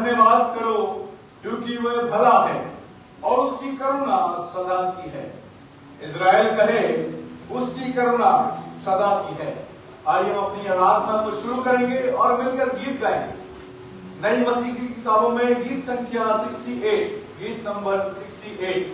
धन्यवाद करो, क्योंकि वह भला है और उसकी करुणा सदा की है। इज़राइल कहे, उसकी करुणा सदा की है। आइए हम अपनी आराधना को शुरू करेंगे और मिलकर गीत गाएंगे। नई मसीह की किताबों में गीत संख्या 68, गीत नंबर 68।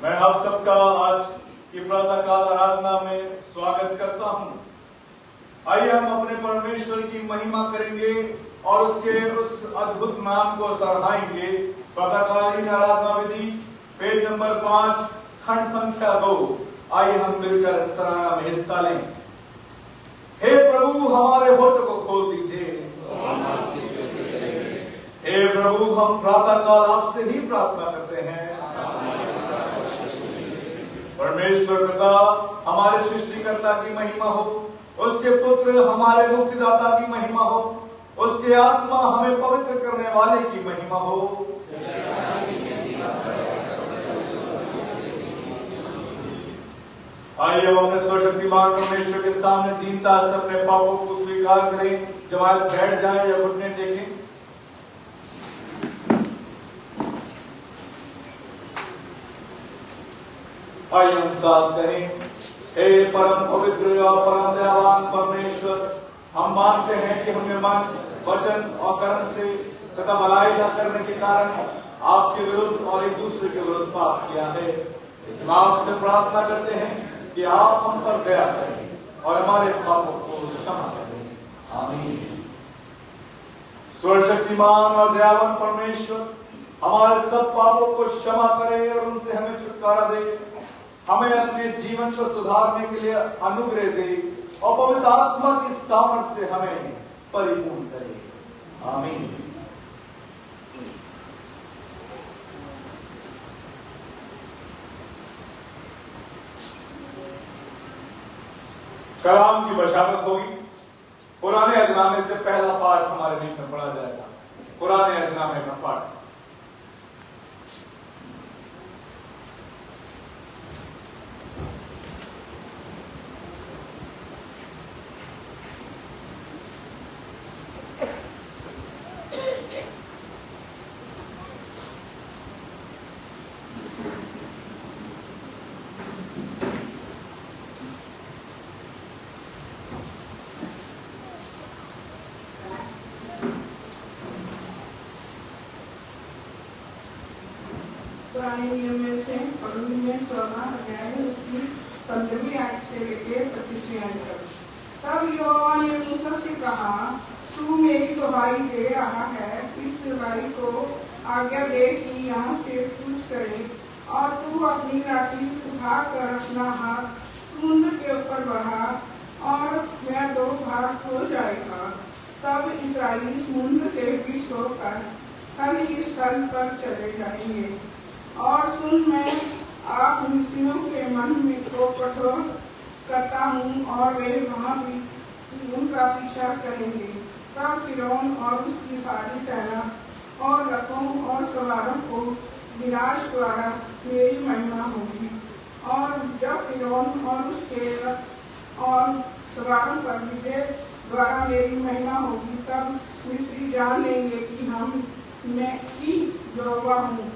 मैं आप सबका आज की प्रातःकाल आराधना में स्वागत करता हूं। आइए हम अपने परमेश्वर की महिमा करेंगे और उसके उस अद्भुत नाम को सराहेंगे। प्रातःकालीन आराधना विधि पेज नंबर 5 खंड संख्या 2। आइए हम मिलकर सराहना में हिस्सा लें। हे प्रभु हमारे होठों को खोल दीजिए। हे प्रभु हम प्रातःकाल आपसे ही प्रार्थना करते हैं। परमेश्वर पिता हमारे सृष्टिकर्ता की महिमा हो, उसके पुत्र हमारे मुक्तिदाता की महिमा हो, उसके आत्मा हमें पवित्र करने वाले की महिमा हो। आइए हम अपने सर्वशक्तिमान परमेश्वर के सामने दीनता से अपने पापों को स्वीकार करें। जब आज बैठ जाए या घुटने टेकें। आइए हम साथ कहें, हे परम पवित्र और परम दयावान परमेश्वर, हम मानते हैं कि हमने मन, वचन और कर्म से तथा भलाई न करने के कारण आपके विरुद्ध और एक दूसरे के विरुद्ध पाप किया है। इस बात से प्रार्थना करते हैं कि आप हम पर दया करें और हमारे पापों को क्षमा करें। आमीन। सर्वशक्तिमान और दयावान परमेश्वर हमारे सब पापों को क्षमा करे और उनसे हमें छुटकारा दे, हमें अपने जीवन को सुधारने के लिए अनुग्रह दे और पवित्र आत्मा की सामर्थ्य से हमें परिपूर्ण करे। आमीन। कलाम की बशारत होगी। पुराने अज़नामे से पहला पाठ हमारे बीच में पढ़ा जाएगा। पुराने अज़नामे का पाठ। पुराने नियम में से पढ़ने में 16वां अध्याय है, उसकी 15वीं आयत से लेकर 25वीं आयत तक। तब यहोवा ने मूसा से कहा, तू मेरी गवाही दे रहा है, इस्राएल को आज्ञा दे कि यहाँ से कूच करे, और तू अपनी लाठी उठाकर अपना हाथ समुद्र के ऊपर बढ़ा और वह 2 भाग हो जाएगा। तब इस्राएली समुद्र के बीच होकर स्थल ही स्थल पर चले जाएंगे। और सुन, मैं आप मिस्रियों के मन में को कठोर करता हूँ और वे वहाँ भी उनका पीछा करेंगे। तब फिरौन और उसकी सारी सेना और रथों और सवारों को विनाश द्वारा मेरी महिमा होगी। और जब फिरौन और उसके रथ और सवारों पर विजय द्वारा मेरी महिमा होगी, तब मिस्री जान लेंगे कि मैं यहोवा हूँ।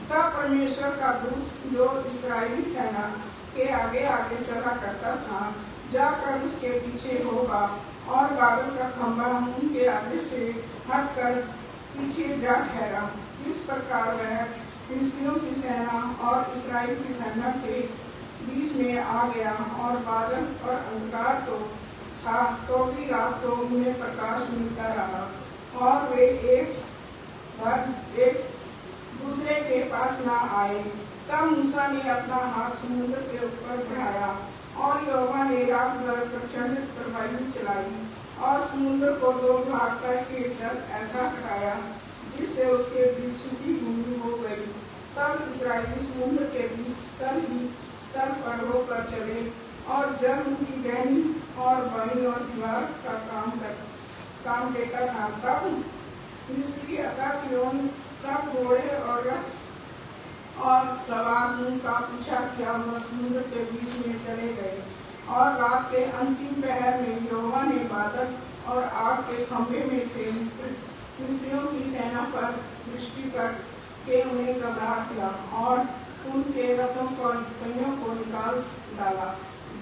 तब परमेश्वर का दूत जो इस्राएली सेना के आगे आगे चला करता था, जाकर उसके पीछे होगा, और बादल का खंभा उनके आगे से हटकर पीछे जा ठहरा। इस प्रकार वह मिस्रियों की सेना और इस्राएल की सेना के बीच में आ गया, और बादल और अंधकार तो था, तो भी रात को उन्हें प्रकाश मिलता रहा, और वे एक दूसरे के पास ना आए। तब मूसा ने अपना हाथ समुद्र के ऊपर बढ़ाया, और यहोवा ने रात भर प्रचंड प्रवाही चलाई, और समुद्र को 2 भाग करके जल ऐसा हटाया जिससे उसके बीच सूखी भूमि हो गई। तब इस्राएली समुद्र के बीच स्थल पर होकर चले, और जल उनकी दाहिनी और बाईं और दीवार का काम देता था। तब मिस्री अतः फिरौन सब घोड़े और रथ और सवार उनका पीछा किया हुआ समुद्र के बीच में चले गए। और रात के अंतिम पहर में यहोवा ने बादल और आग के खंभे में से मिस्रियों की सेना पर दृष्टि करके उन्हें घबरा दिया, और उनके रथों को पहियों को निकाल डाला,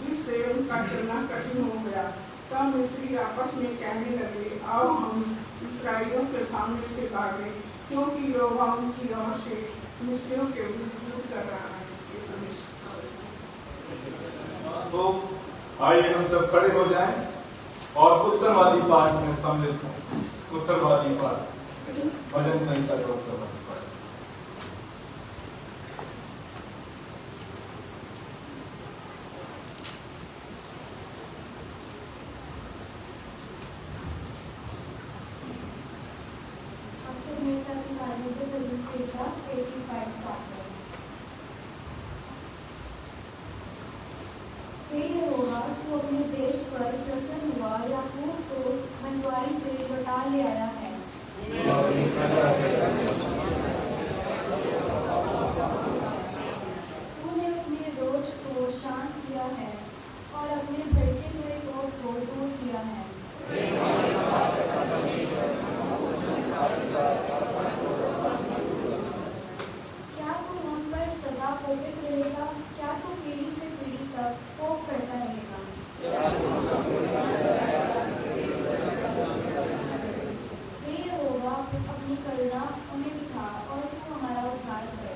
जिससे उनका चलना कठिन हो गया। तब मिस्री आपस में कहने लगे, आओ हम इस्राएलियों के सामने से भागे, क्योंकि यहोवा उनकी ओर से मिस्रियों के विरुद्ध युद्ध कर रहा है। तो आइए हम सब खड़े हो जाएं और उत्तरवादी पाठ में सम्मिलित हों। उत्तरवादी पाठ, भजन संहिता का उत्तरवादी पाठ। मेरे साथ निकालने से भजन संहिता 85 चैप्टर। पर प्रसन्न हुआ, याकूब को बंटवारी से लौटा ले आया है। तूने अपने रोष को शांत किया है और अपने भड़के हुए कोप को दूर किया है। क्या तू हम पर सदा कोपित रहेगा? क्या तू पीढ़ी से पीढ़ी तक कोप करता रहेगा? हे यहोवा, अपनी करुणा हमें दिखा और तू हमारा उद्धार कर।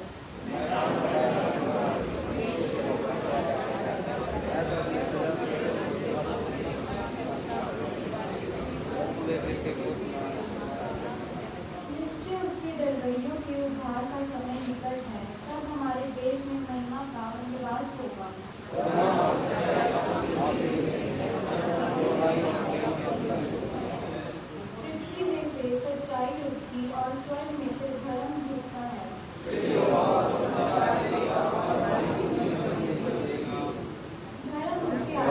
निश्चय उसके डरवैयों के उद्धार का समय निकट है, तब हमारे देश में महिमा का निवास होगा। पृथ्वी में से सच्चाई उठती और स्वर्ग में से धर्म झुकता है। धर्म उसके आगे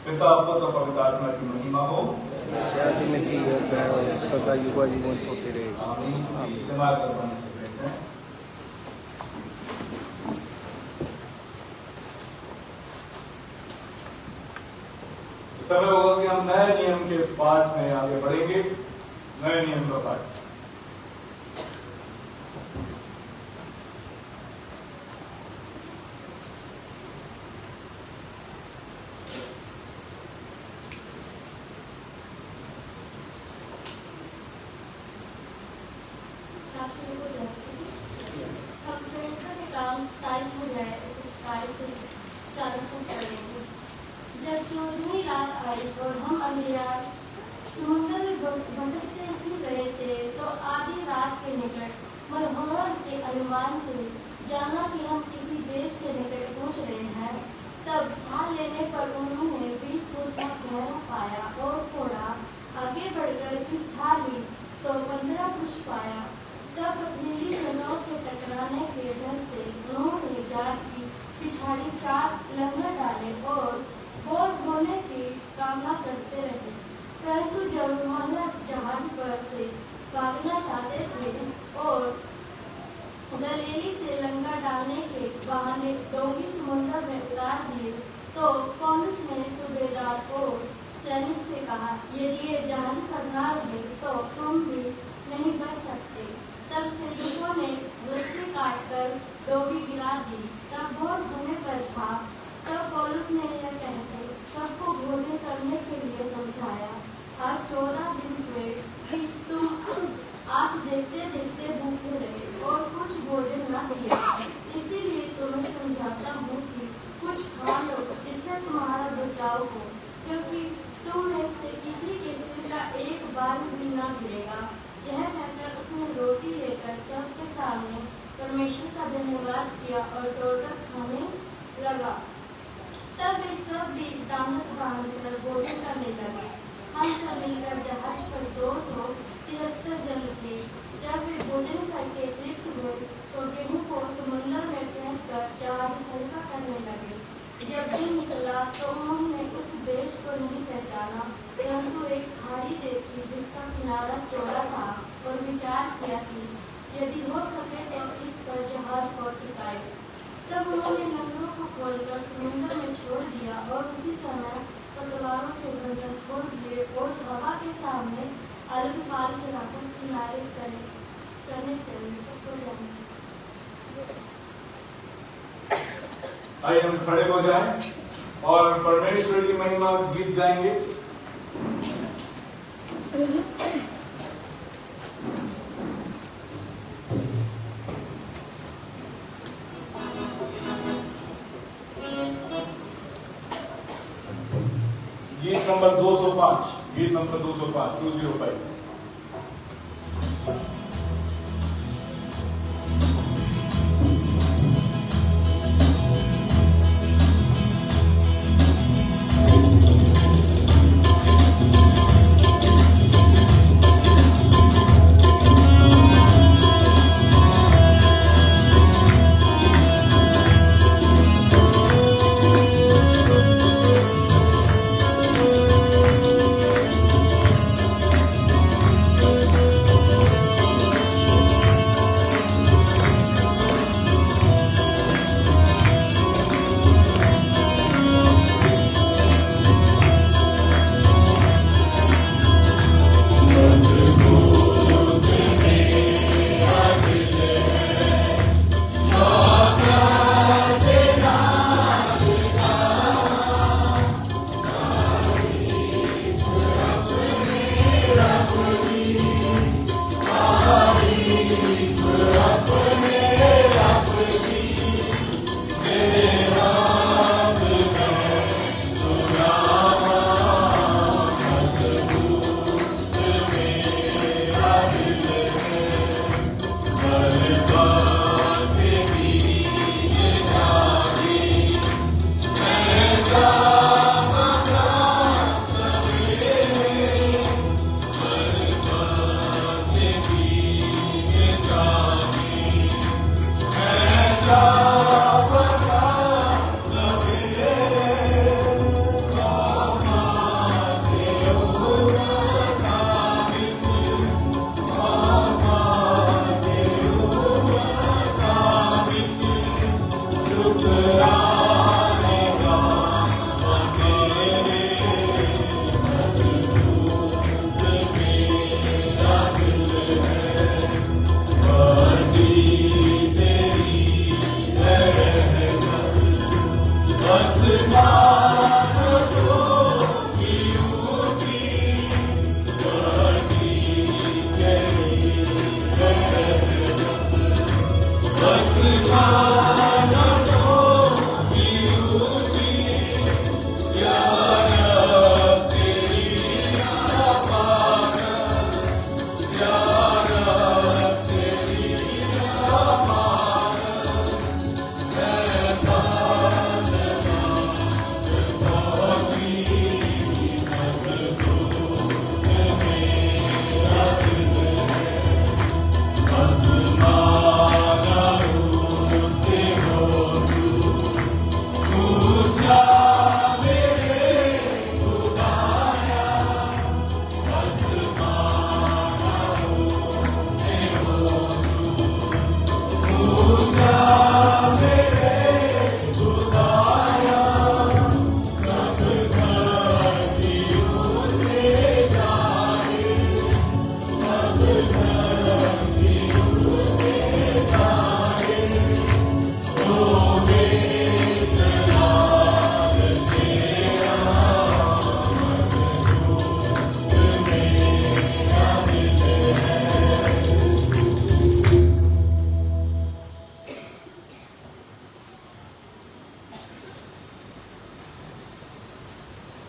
पिता पुत्र पवित्र आत्मा की महिमा हो। शादी में की है सदा युवा जीवन होते रहेगा। आमीन। इस्तेमाल करवाने से पहले समय होगा कि हम नए नियम के पाठ में आगे बढ़ेंगे। नए नियम का पाठ आप सभी को जय श्री हम प्रेरितों के काम 27 में है, इसको 27 से 40 तक पढ़ेंगे। जब 14वीं रात आई और हम अंधियार समुद्र में भटकते फिर रहे थे, तो आधी रात के निकट मनोहरा के अनुमान से जाना कि हम किसी देश के निकट पहुंच रहे हैं। तब भाल लेने पर उन्होंने 20 पुस्तक गहरा पाया और थोड़ा आगे बढ़कर फिर था ली तो 15 पुरुष पाया। तब पथरीली जगहों से टकराने के डर से उन्होंने जहाज की पिछाड़ी 4 लंगर डाले और बोर होने की कामना करते रहे। परंतु जब महानद जहाज पर से भागना चाहते थे और गलीली से लंगर डालने के बहाने डोंगी समुद्र में उतार दिए, तो पौलुस ने सूबेदार को सैनिक से कहा, यदि ये जहाज पर ना रहे तो तुम भी नहीं बच सकते। तब सैनिकों ने रस्सी काटकर डोंगी गिरा दी। तब भोर होने पर था। तब पौलुस ने यह कहकर सबको भोजन करने के लिए समझाया, आज 14 दिन हुए कि तुम आस देखते देखते भूखे रहे और कुछ भोजन न किया। इसीलिए तुम्हें समझाता हूँ कि कुछ खा लो जिससे तुम्हारा बचाव हो, क्योंकि तुम में से किसी के सिर का एक बाल भी न गिरेगा। यह कहकर उसने रोटी लेकर सबके सामने परमेश्वर का धन्यवाद किया और तोड़कर खाने लगा। तब वे सब भी डांस बांधकर भोजन करने लगे। हम सब मिलकर जहाज पर 273 जन थे। जब वे भोजन करके तृप्त हुए तो गेहूं को समुद्र में फेंककर जहाज हल्का करने लगे। जब दिन निकला तो उन्होंने उस देश को नहीं पहचाना, परंतु एक खाड़ी देखी जिसका किनारा चौड़ा था और विचार किया कि यदि हो सके तो इस पर जहाज को टिकाए। तब उन्होंने लंगरों को खोलकर समुद्र में छोड़ दिया और उसी समय पतवारों के बंधन खोल दिए और हवा के सामने अलग पाल चलाकर किनारे करने चले। सबको जाने आइए हम खड़े हो जाएं और परमेश्वर की महिमा गीत गाएंगे। गीत नंबर 205, गीत नंबर 205, 205।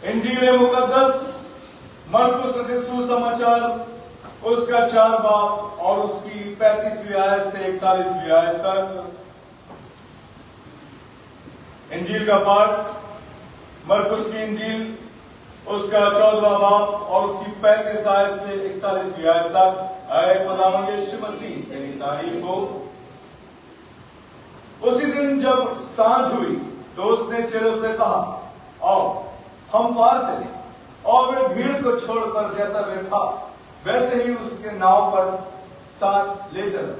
इंजील मुकद्दस मरकुस लिखित सुसमाचार उसका 4 बाब और उसकी 35वीं आयत से 41वीं आयत तक। इंजील का पाठ मरकुस की इंजील उसका 14वां बाब और उसकी 35 आयत से 41वीं आयत तक। ऐ खुदावंद यीशु मसीह तेरी तारीफ हो। उसी दिन जब सांझ हुई तो उसने चेलों से कहा, आओ हम पार चले। और वे भीड़ को छोड़कर जैसा वे था वैसे ही उसके नाव पर साथ ले चले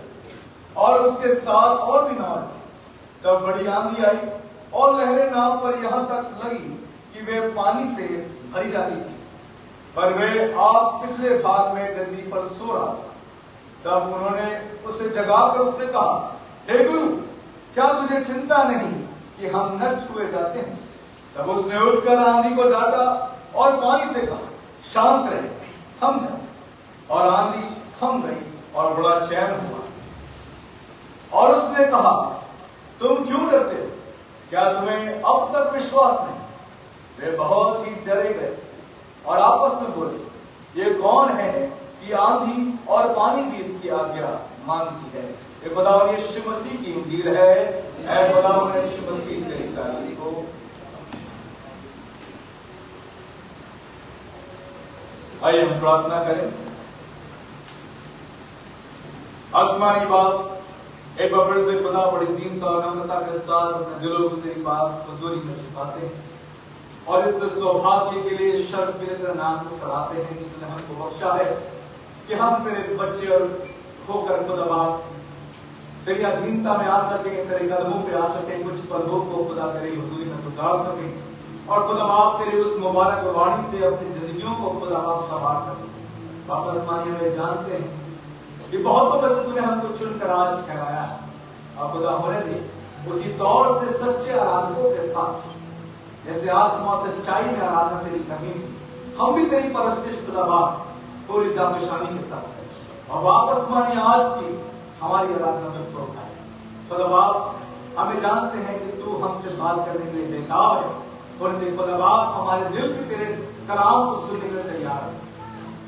और उसके साथ और भी नाव थी। तब बड़ी आंधी आई और लहरें नाव पर यहां तक लगी कि वे पानी से भरी जाती थी, पर वे आप पिछले भाग में गद्दी पर सो रहा था। तब उन्होंने उसे जगाकर उससे कहा, हे गुरु, क्या तुझे चिंता नहीं कि हम नष्ट हुए जाते हैं? तब उसने उठकर आंधी को डांटा और पानी से कहा, शांत रहे, थम जाओ। और आंधी थम गई और बड़ा चैन हुआ। और उसने कहा, तुम क्यों डरते हो? क्या तुम्हें अब तक विश्वास नहीं? वे बहुत ही डरे गए और आपस में बोले, ये कौन है कि आंधी और पानी भी इसकी आज्ञा मानती है? ये खुदावंद यीशु मसीह की इंजील है। ऐ खुदावंद यीशु मसीह तेरी तारीफ हो। आइए हम प्रार्थना करें। आसमानी बाप, एक बार फिर से खुदा बड़ी दीनता और नम्रता के साथ अपने दिलों को तेरी बात हुजूरी में छिपाते हैं और इस सौभाग्य के लिए शर्त के तेरे नाम को सराहते हैं कि तूने हमको बख्शा है कि हम तेरे बच्चे और होकर खुदा बाप तेरी अधीनता में आ सके, तेरे कदमों पे आ सके, कुछ पलों को खुदा तेरी हुजूरी में गुजार सके और खुदा बाप तेरी उस मुबारक वाणी से अपनी जिंदगियों को खुदा बाप संवार सके। बाप आसमानी में जानते हैं कि बहुतों में से तूने हमको चुनकर आज ठहराया है और खुदा होने दे उसी तौर से सच्चे आराधकों के साथ जैसे आत्मा और सच्चाई में आराधना तेरी करनी थी, हम भी तेरी परस्तिश खुदा बाप पूरी जाफिशानी के साथ है। और वापस मानी आज की हमारी आराधना में उसको उठाए खुदा बाप। हमें जानते हैं कि तू हमसे बात करने के लिए बेताब है और खुदा बाप हमारे दिल भी तेरे कलाम को सुनने के लिए तैयार है।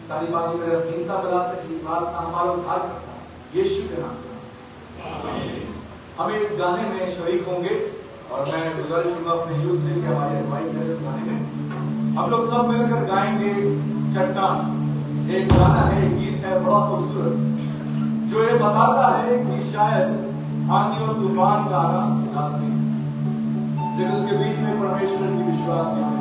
सारी बातों में रखीनता बनाते कि बात का हमारा उद्धार करता है यीशु के नाम से। हम एक गाने में शरीक होंगे और मैं गुजारिश करूंगा अपने यूथ से कि हमारे अगुवाई करें इस गाने में। हम लोग सब मिलकर गाएंगे चट्टान। एक गाना है, गीत है बड़ा खूबसूरत जो ये बताता है कि शायद आंधी और तूफान का आना लाजमी है, लेकिन उसके बीच में परमेश्वर की विश्वास है।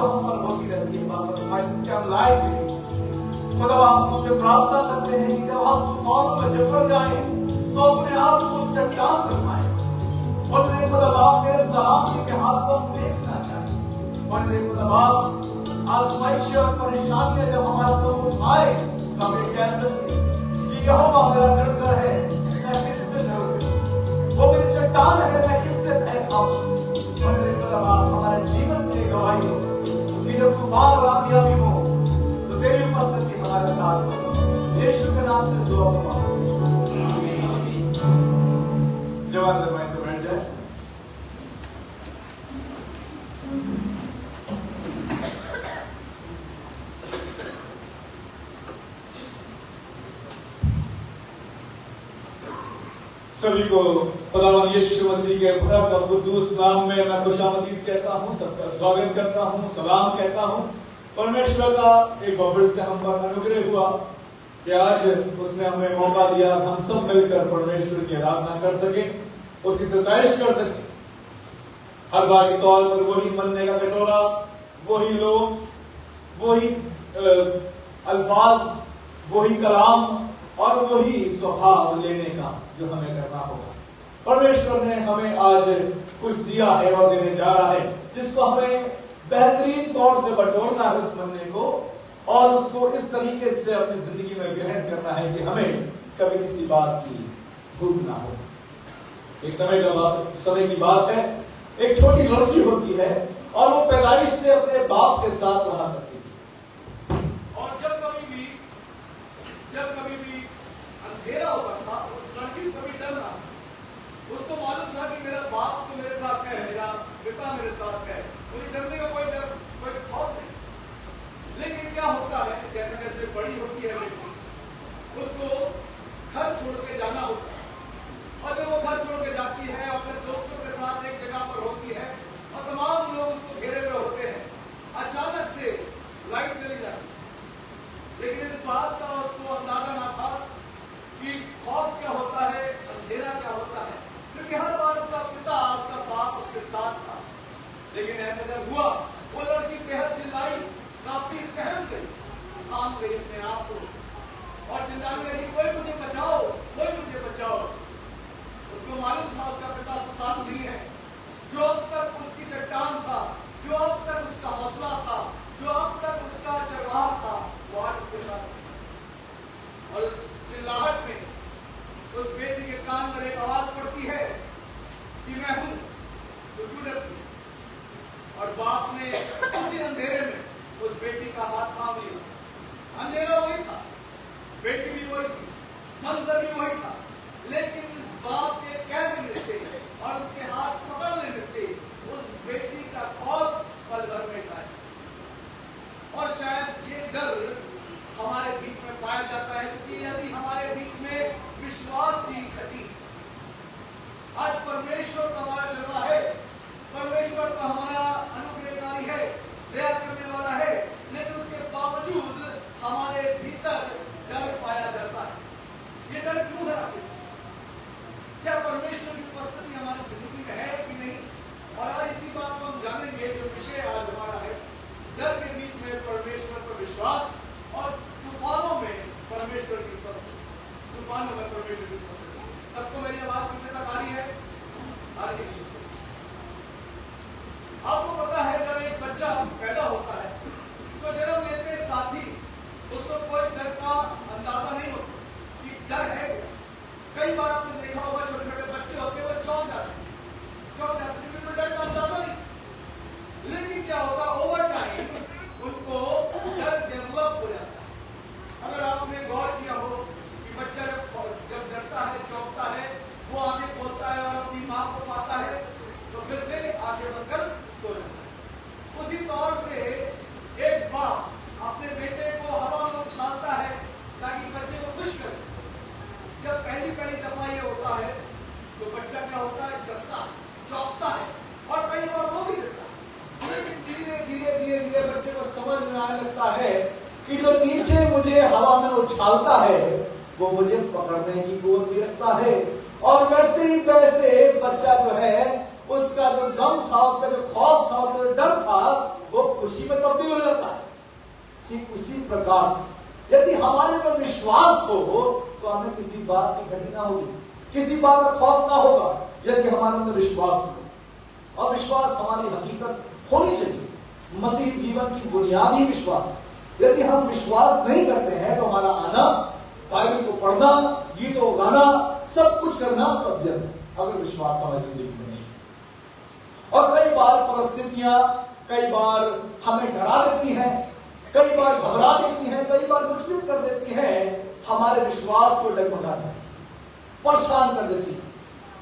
जो हम पर होती रहती है बाबा हमारे जिसके हम लायक नहीं। खुदा आपसे प्रार्थना करते हैं कि जब हम तूफानों में जकड़ जाएं तो अपने आप को चट्टान कर पाए। और खुदा बाप मेरे सलामती के हाथ को हम देखना चाहें। और खुदा बाप आजमाइश और परेशानियां जब हमारे सामने आए तो हम ये कह सकते कि यहोवा मेरा गढ़ है, मैं किससे डरूं? वो मेरी चट्टान है, मैं किससे भय खाऊं? और खुदा बाप हमारे जीवन में गवाही हो कि जब तूफान और आंधियां भी हो तो तेरी उपस्थिति हमारे साथ हो। यीशु के नाम से दुआ मांगता हूं। जवान दरबार से बैठ जाए। सभी को खुदावंद यीशु मसीह के भरत और कुद्दूस नाम में मैं खुशामदीद कहता हूँ, सबका स्वागत करता हूँ, सलाम कहता हूँ। परमेश्वर का एक बार फिर से हम पर अनुग्रह हुआ कि आज उसने हमें मौका दिया, हम सब मिलकर परमेश्वर की आराधना कर सके, उसकी सताइश कर सके। हर बार के तौर पर वही मनने का कटोरा, वही लोग, वही अल्फाज, वही कलाम और वही स्वभाव लेने का जो हमें करना होगा। परमेश्वर ने हमें आज कुछ दिया है और देने जा रहा है, जिसको हमें बेहतरीन तौर से बटोरना है उस मनने को, और उसको इस तरीके से अपनी जिंदगी में ग्रहण करना है कि हमें कभी किसी बात की भूख ना हो। एक समय की बात है, एक छोटी लड़की होती है और वो पैदाइश से अपने बाप के साथ रहा करती थी। और जब कभी भी अंधेरा होता था, उस लड़की को कभी डर ना, उसको मालूम था कि मेरा बाप तो मेरे साथ है, मेरा पिता मेरे साथ है, मुझे डरने का कोई खौफ नहीं। लेकिन क्या होता है, जैसे जैसे बड़ी होती है बेटी, उसको घर छोड़ के जाना होता है। और जब वो घर छोड़ के जाती है, अपने दोस्तों के साथ एक जगह पर होती है और तमाम लोग उसको घेरे हुए होते हैं, अचानक से लाइट चली जाती है। लेकिन इस बात का उसको अंदाजा ना था कि खौफ क्या होता है, अंधेरा क्या होता है, क्योंकि हर बार उसका पिता, उसका बाप उसके साथ था। लेकिन ऐसा जब हुआ, वो लड़की बेहद चिल्लाई, काफी सहम गई, थाम गई अपने आप को और चिल्लाने लगी, कोई मुझे बचाओ, कोई मुझे बचाओ। उसको मालूम था उसका पिता साथ नहीं है। जो अब तक उसकी चट्टान था, जो अब तक उसका हौसला था, जो अब तक उसका चरवाह था, वो आज उसके साथ। और उस चिल्लाहट में उस बेटी के कान पर एक आवाज पड़ती है कि मैं हूं, तो क्यों डरती? और बाप ने उसी अंधेरे में उस बेटी का हाथ थाम लिया। अंधेरा वही था, बेटी भी वही थी, मंजर भी वही था, लेकिन बाप के कह देने से और उसके हाथ पकड़ लेने से उस बेटी का खौफ पल भर में गायब। और शायद ये डर हमारे बीच में पाया जाता है कि यदि हमारे बीच में विश्वास की घटी, आज परमेश्वर का हमारा चल रहा है, परमेश्वर का हमारा अनुग्रहकारी है, दया करने वाला है, लेकिन उसके बावजूद हमारे भीतर डर पाया जाता है। ये डर क्यों है आखिर? क्या परमेश्वर की उपस्थिति हमारी जिंदगी में है कि नहीं? और आज इसी बात को हम जानेंगे, जो विषय आज हमारा है, डर के बीच में परमेश्वर पर विश्वास और तूफानों में परमेश्वर की उपस्थिति। तूफानों में परमेश्वर की उपस्थिति। सबको मेरी आवाज कितने तक आ रही है? आपको पता है, जब एक बच्चा पैदा होता है तो जन्म लेते साथ ही उसको कोई डर का अंदाजा नहीं होता कि डर है क्या। कई बार आपने देखा होगा, छोटे छोटे बच्चे होते हैं, वो चौंक जाते हैं, क्योंकि उनको डर का अंदाजा नहीं। लेकिन क्या होता है, ओवर टाइम उनको डर डेवलप हो जाता है। अगर आपने गौर किया हो कि बच्चा जब डरता है, चौंकता है, वो आंखें खोलता है और अपनी मां को पाता है तो फिर से आंखें बंद कर सो जाता है। उसी तौर से एक बाप अपने बेटे को हवा में उछालता है ताकि बच्चे को खुश करे। जब पहली दफा ये होता है तो बच्चा क्या होता है, डरता, चौंकता है और कई बार वो भी डरता है। लेकिन धीरे धीरे बच्चे को समझ में आने लगता है कि जो नीचे मुझे हवा में उछालता है वो मुझे पकड़ने की कुव्वत भी रखता है। और वैसे ही बच्चा जो है, उसका जो गम था, उसका जो खौफ था, उसका जो डर था, वो खुश खुशी में तब्दील हो जाता है। ठीक उसी प्रकार से यदि हमारे पर विश्वास हो तो हमें किसी बात की घटी ना होगी, किसी बात का खौफ ना होगा, यदि हमारे अंदर विश्वास हो। और विश्वास हमारी हकीकत होनी चाहिए। मसीह जीवन की बुनियादी विश्वास है। यदि हम विश्वास नहीं करते हैं तो हमारा आना, बाइबल को पढ़ना, गीतों गाना, सब कुछ करना सब व्यर्थ है, अगर विश्वास हमारी जिंदगी में नहीं। और कई बार परिस्थितियां कई बार हमें डरा देती हैं, कई बार घबरा देती हैं, कई बार विचलित कर देती हैं, हमारे विश्वास को डगमगा देती है, परेशान कर देती है।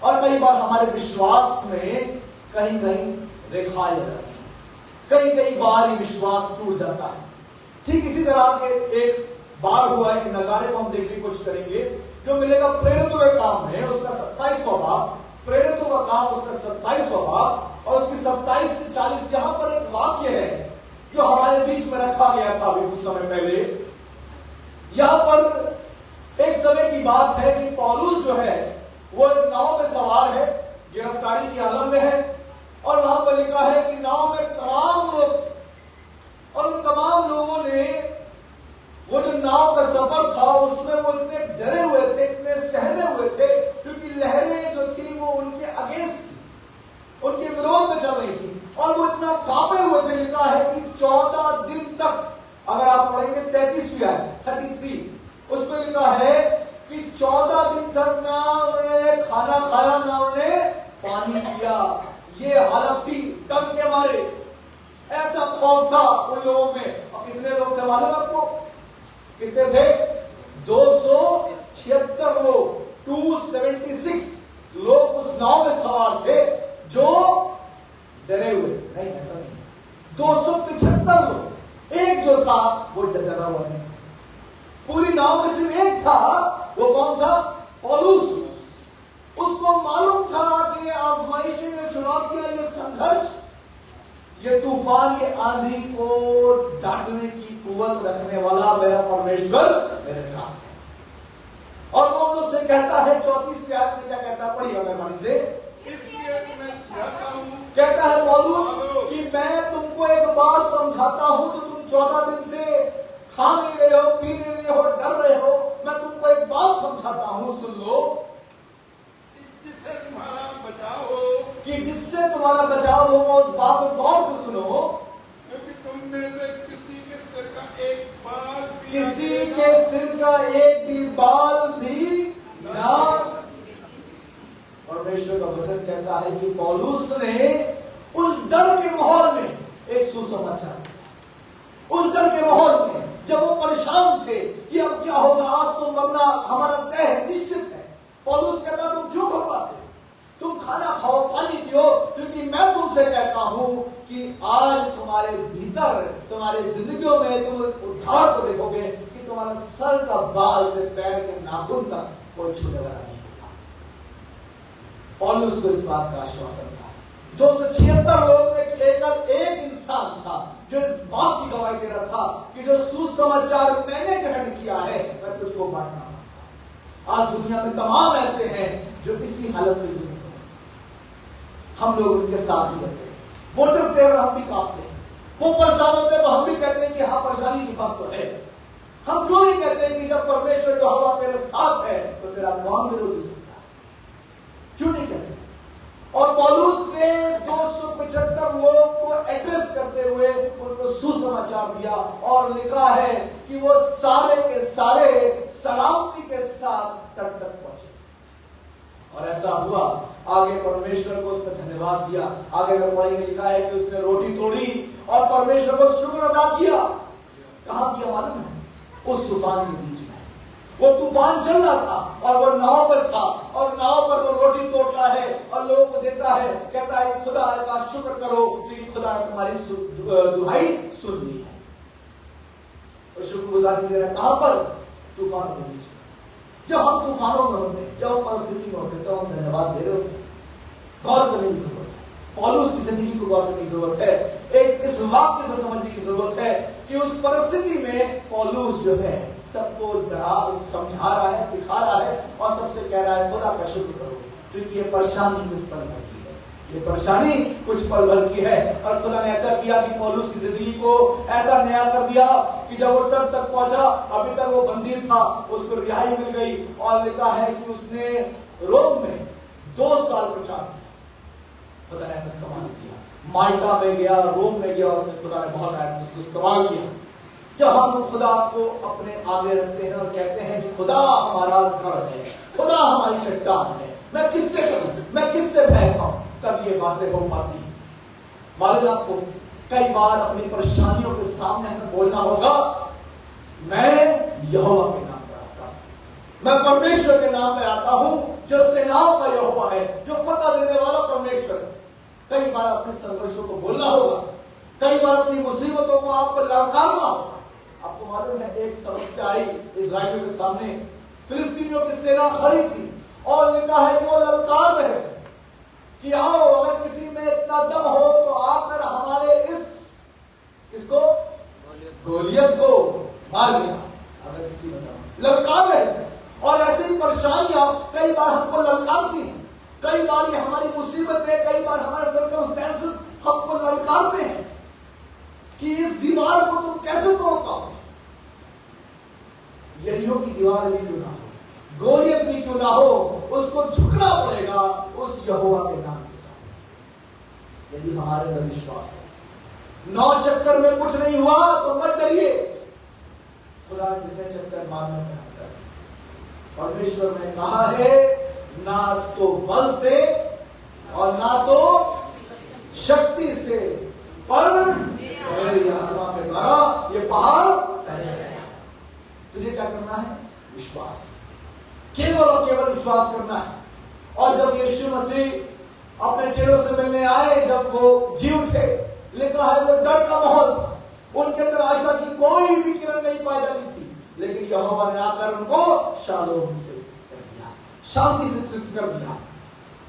और कई बार हमारे विश्वास में कहीं कहीं रेखाएं आ जाती है, कई कई बार ये विश्वास टूट जाता है। ठीक इसी तरह के एक बार हुआ है, नजारे को हम देखने की कोशिश करेंगे जो मिलेगा प्रेरितों के काम में, उसका 27वां भाग, प्रेरितों का काम उसका 27वां भाग और उसकी 27 से 40 यहां पर एक वाक्य है जो हमारे बीच में रखा गया था अभी कुछ समय पहले। यहां पर एक समय की बात है कि पौलुस जो है वो एक नाव में सवार है, गिरफ्तारी की हालत में है, और वहां पर लिखा है कि नाव में तमाम लोग थे और उन तमाम लोगों ने वो जो नाव का सफर था उसमें वो इतने डरे हुए थे, इतने सहमे हुए थे, क्योंकि लहरें जो थी वो उनके अगेंस्ट थी, उनके विरोध में चल रही थी, और वो इतना कांपे हुए थे। लिखा है कि 14 दिन तक, अगर आप पढ़ेंगे 33वीं आयत 33, उसमें लिखा है कि 14 दिन तक ना उन्होंने खाना खाया, ना उन्होंने पानी पिया। ये हालत थी तब के मारे, ऐसा खौफ था उन लोगों में। और कितने लोग थे मालूम आपको? कितने थे? 276 लोग, 276 लोग उस नाव में सवार थे जो डरे हुए थे। नहीं, ऐसा नहीं, 275 लोग, एक जो था वो डरा हुआ नहीं था। पूरी नाव में सिर्फ एक था, वो कौन था? पौलुस। उसको मालूम था कि ये आजमाइशें, ये चुनौतियां, ये संघर्ष, ये तूफान, ये आंधी को डांटने की कुवत रखने वाला मेरा परमेश्वर मेरे साथ है। और वो उनसे कहता है 34वीं आयत में, क्या कहता है? पढ़िएगा मेहरबानी से। कहता है पौलुस कि मैं तुमको एक बात समझाता हूं जो तुम 14 दिन से खा नहीं रहे हो, पी नहीं रहे हो, डर रहे हो। मैं तुमको एक बात समझाता हूं, सुन लो, जिससे तुम्हारा बचाव हो, कि जिससे तुम्हारा बचाव होगा उस बात को गौर से सुनो, क्योंकि तुम में से किसी के सिर का एक बाल भी ना। परमेश्वर का वचन कहता है कि पौलुस ने उस डर के माहौल में एक सुसमाचार, उस डर के माहौल में जब वो परेशान थे कि अब क्या होगा, आज तो मरना हमारा तय है, निश्चित है। पौलुस कहता तुम क्यों घबराते, तुम खाना खाओ, पानी पियो, क्योंकि मैं तुमसे कहता हूं कि आज तुम्हारे भीतर, तुम्हारे जिंदगियों में तुम उद्धार को देखोगे कि तुम्हारा सर का बाल से पैर के नाखून तक कोई छूने वाला नहीं होगा। पौलुस को इस बात का आश्वासन था। 276 लोग में केवल एक इंसान था जो इस बात की गवाही दे रहा था कि जो सुसमाचार मैंने ग्रहण किया है मैं तुझको बांटना चाहता हूं। आज दुनिया में तमाम ऐसे हैं जो इसी हालत से गुजर रहे हैं, हम लोग उनके साथ ही रहते हैं। वो डरते हैं और हम भी कांपते हैं, वो परेशान होते हैं तो हम भी कहते हैं कि हाँ परेशानी की बात तो है। हम क्यों नहीं कहते हैं कि जब परमेश्वर जो हवा तेरे साथ है तो तेरा कौन विरोध हो सकता है? क्यों नहीं कहते? और पौलुस ने 275 लोग को एड्रेस करते हुए उनको सुसमाचार दिया और लिखा है कि वो सारे के सारे सलामती के साथ तट तक पहुंचे। और ऐसा हुआ। आगे परमेश्वर को उसने धन्यवाद दिया। आगे में पढ़ाई में लिखा है कि उसने रोटी तोड़ी और परमेश्वर को शुक्र अदा किया। कहां किया मालूम है? उस तूफान के बीच में। वो तूफान चल रहा था और वो नाव पर था और नाव पर वो रोटी तोड़ता है और लोगों को देता है, कहता है खुदा का शुक्र करो क्योंकि खुदा ने तुम्हारी दुहाई सुन ली है। और शुक्रगुजारी दे रहा है कहां पर? तूफानों के बीच में। जब हम तूफानों में होते हैं, जब हम परिस्थिति में होते हैं, तो हम धन्यवाद दे रहे होते हैं। गौर करने की जरूरत है। पौलुस की जिंदगी को गौर करने की जरूरत है। इस वाक्य से समझने की जरूरत है कि उस परिस्थिति में पौलुस जो है सबको समझा रहा है, सिखा रहा है और सबसे कह रहा है खुदा का शुक्र करो क्योंकि ये परेशानी कुछ पल भर की है, ये परेशानी कुछ पल भर की है, और खुदा ने ऐसा किया कि पौलुस की जिंदगी को ऐसा नया कर दिया कि जब वो तब तक पहुंचा, अभी तक वो बंदी था, उसको रिहाई मिल गई, और लिखा है कि उसने रोम में 2 साल प्रचार किया। खुदा ने ऐसा इस्तेमाल किया, माल्टा में गया, रोम में गया, और उसने खुदा ने बहुत उसको इस्तेमाल किया। जब हम खुदा को अपने आगे रखते हैं और कहते हैं कि खुदा हमारा गढ़ है, खुदा हमारी चट्टान है, मैं किससे करूं, मैं किससे भय खाऊं, तब ये बातें हो पाती हैं। मालूम आपको, कई बार अपनी परेशानियों के सामने हमें बोलना होगा, मैं यहोवा के नाम पर आता हूं, मैं परमेश्वर के नाम पर आता हूं, जो सेनाओं का यहोवा है, जो फतह देने वाला परमेश्वर है। कई बार अपने संघर्षों को बोलना होगा, कई बार अपनी मुसीबतों को आपको ललकारना होगा। आपको मालूम है, एक समस्या आई इस्राएलियों के सामने, फिलिस्तीनियों की सेना खड़ी थी, और लिखा है कि वो ललकार रहे थे कि आओ, अगर किसी में इतना दम हो तो आकर हमारे इसको गोलियत को मार देना, अगर किसी में दम। ललकार रहे थे, और ऐसे ही परेशानियां कई बार हमको ललकारती हैं, कई बार ये हमारी मुसीबतें, कई बार हमारे सर्कमस्टेंसेस हमको ललकारते हैं कि इस दीवार को तुम कैसे तोड़ पाओगे। यरीहो की दीवार भी क्यों ना हो, गोलियत भी क्यों ना हो, उसको झुकना पड़ेगा उस यहोवा के नाम के सामने, यदि हमारे अंदर विश्वास है। 9 चक्कर में कुछ नहीं हुआ तो मत डरिए, खुदा जितने चक्कर मारने में आता है। परमेश्वर ने कहा है, ना तो बल से और ना तो शक्ति से, पर मेरी आत्मा के द्वारा ये पहाड़ टल जाएगा। तुझे क्या करना है? विश्वास, केवल और केवल विश्वास करना है। और जब यीशु मसीह अपने चेलों से मिलने आए, जब वो जी उठे, लिखा है वो डर का माहौल था, उनके अंदर आशा की कोई भी किरण नहीं पाई जाती थी, लेकिन यहोवा ने आकर उनको शालोम से तृप्त कर दिया, शांति से तृप्त कर दिया।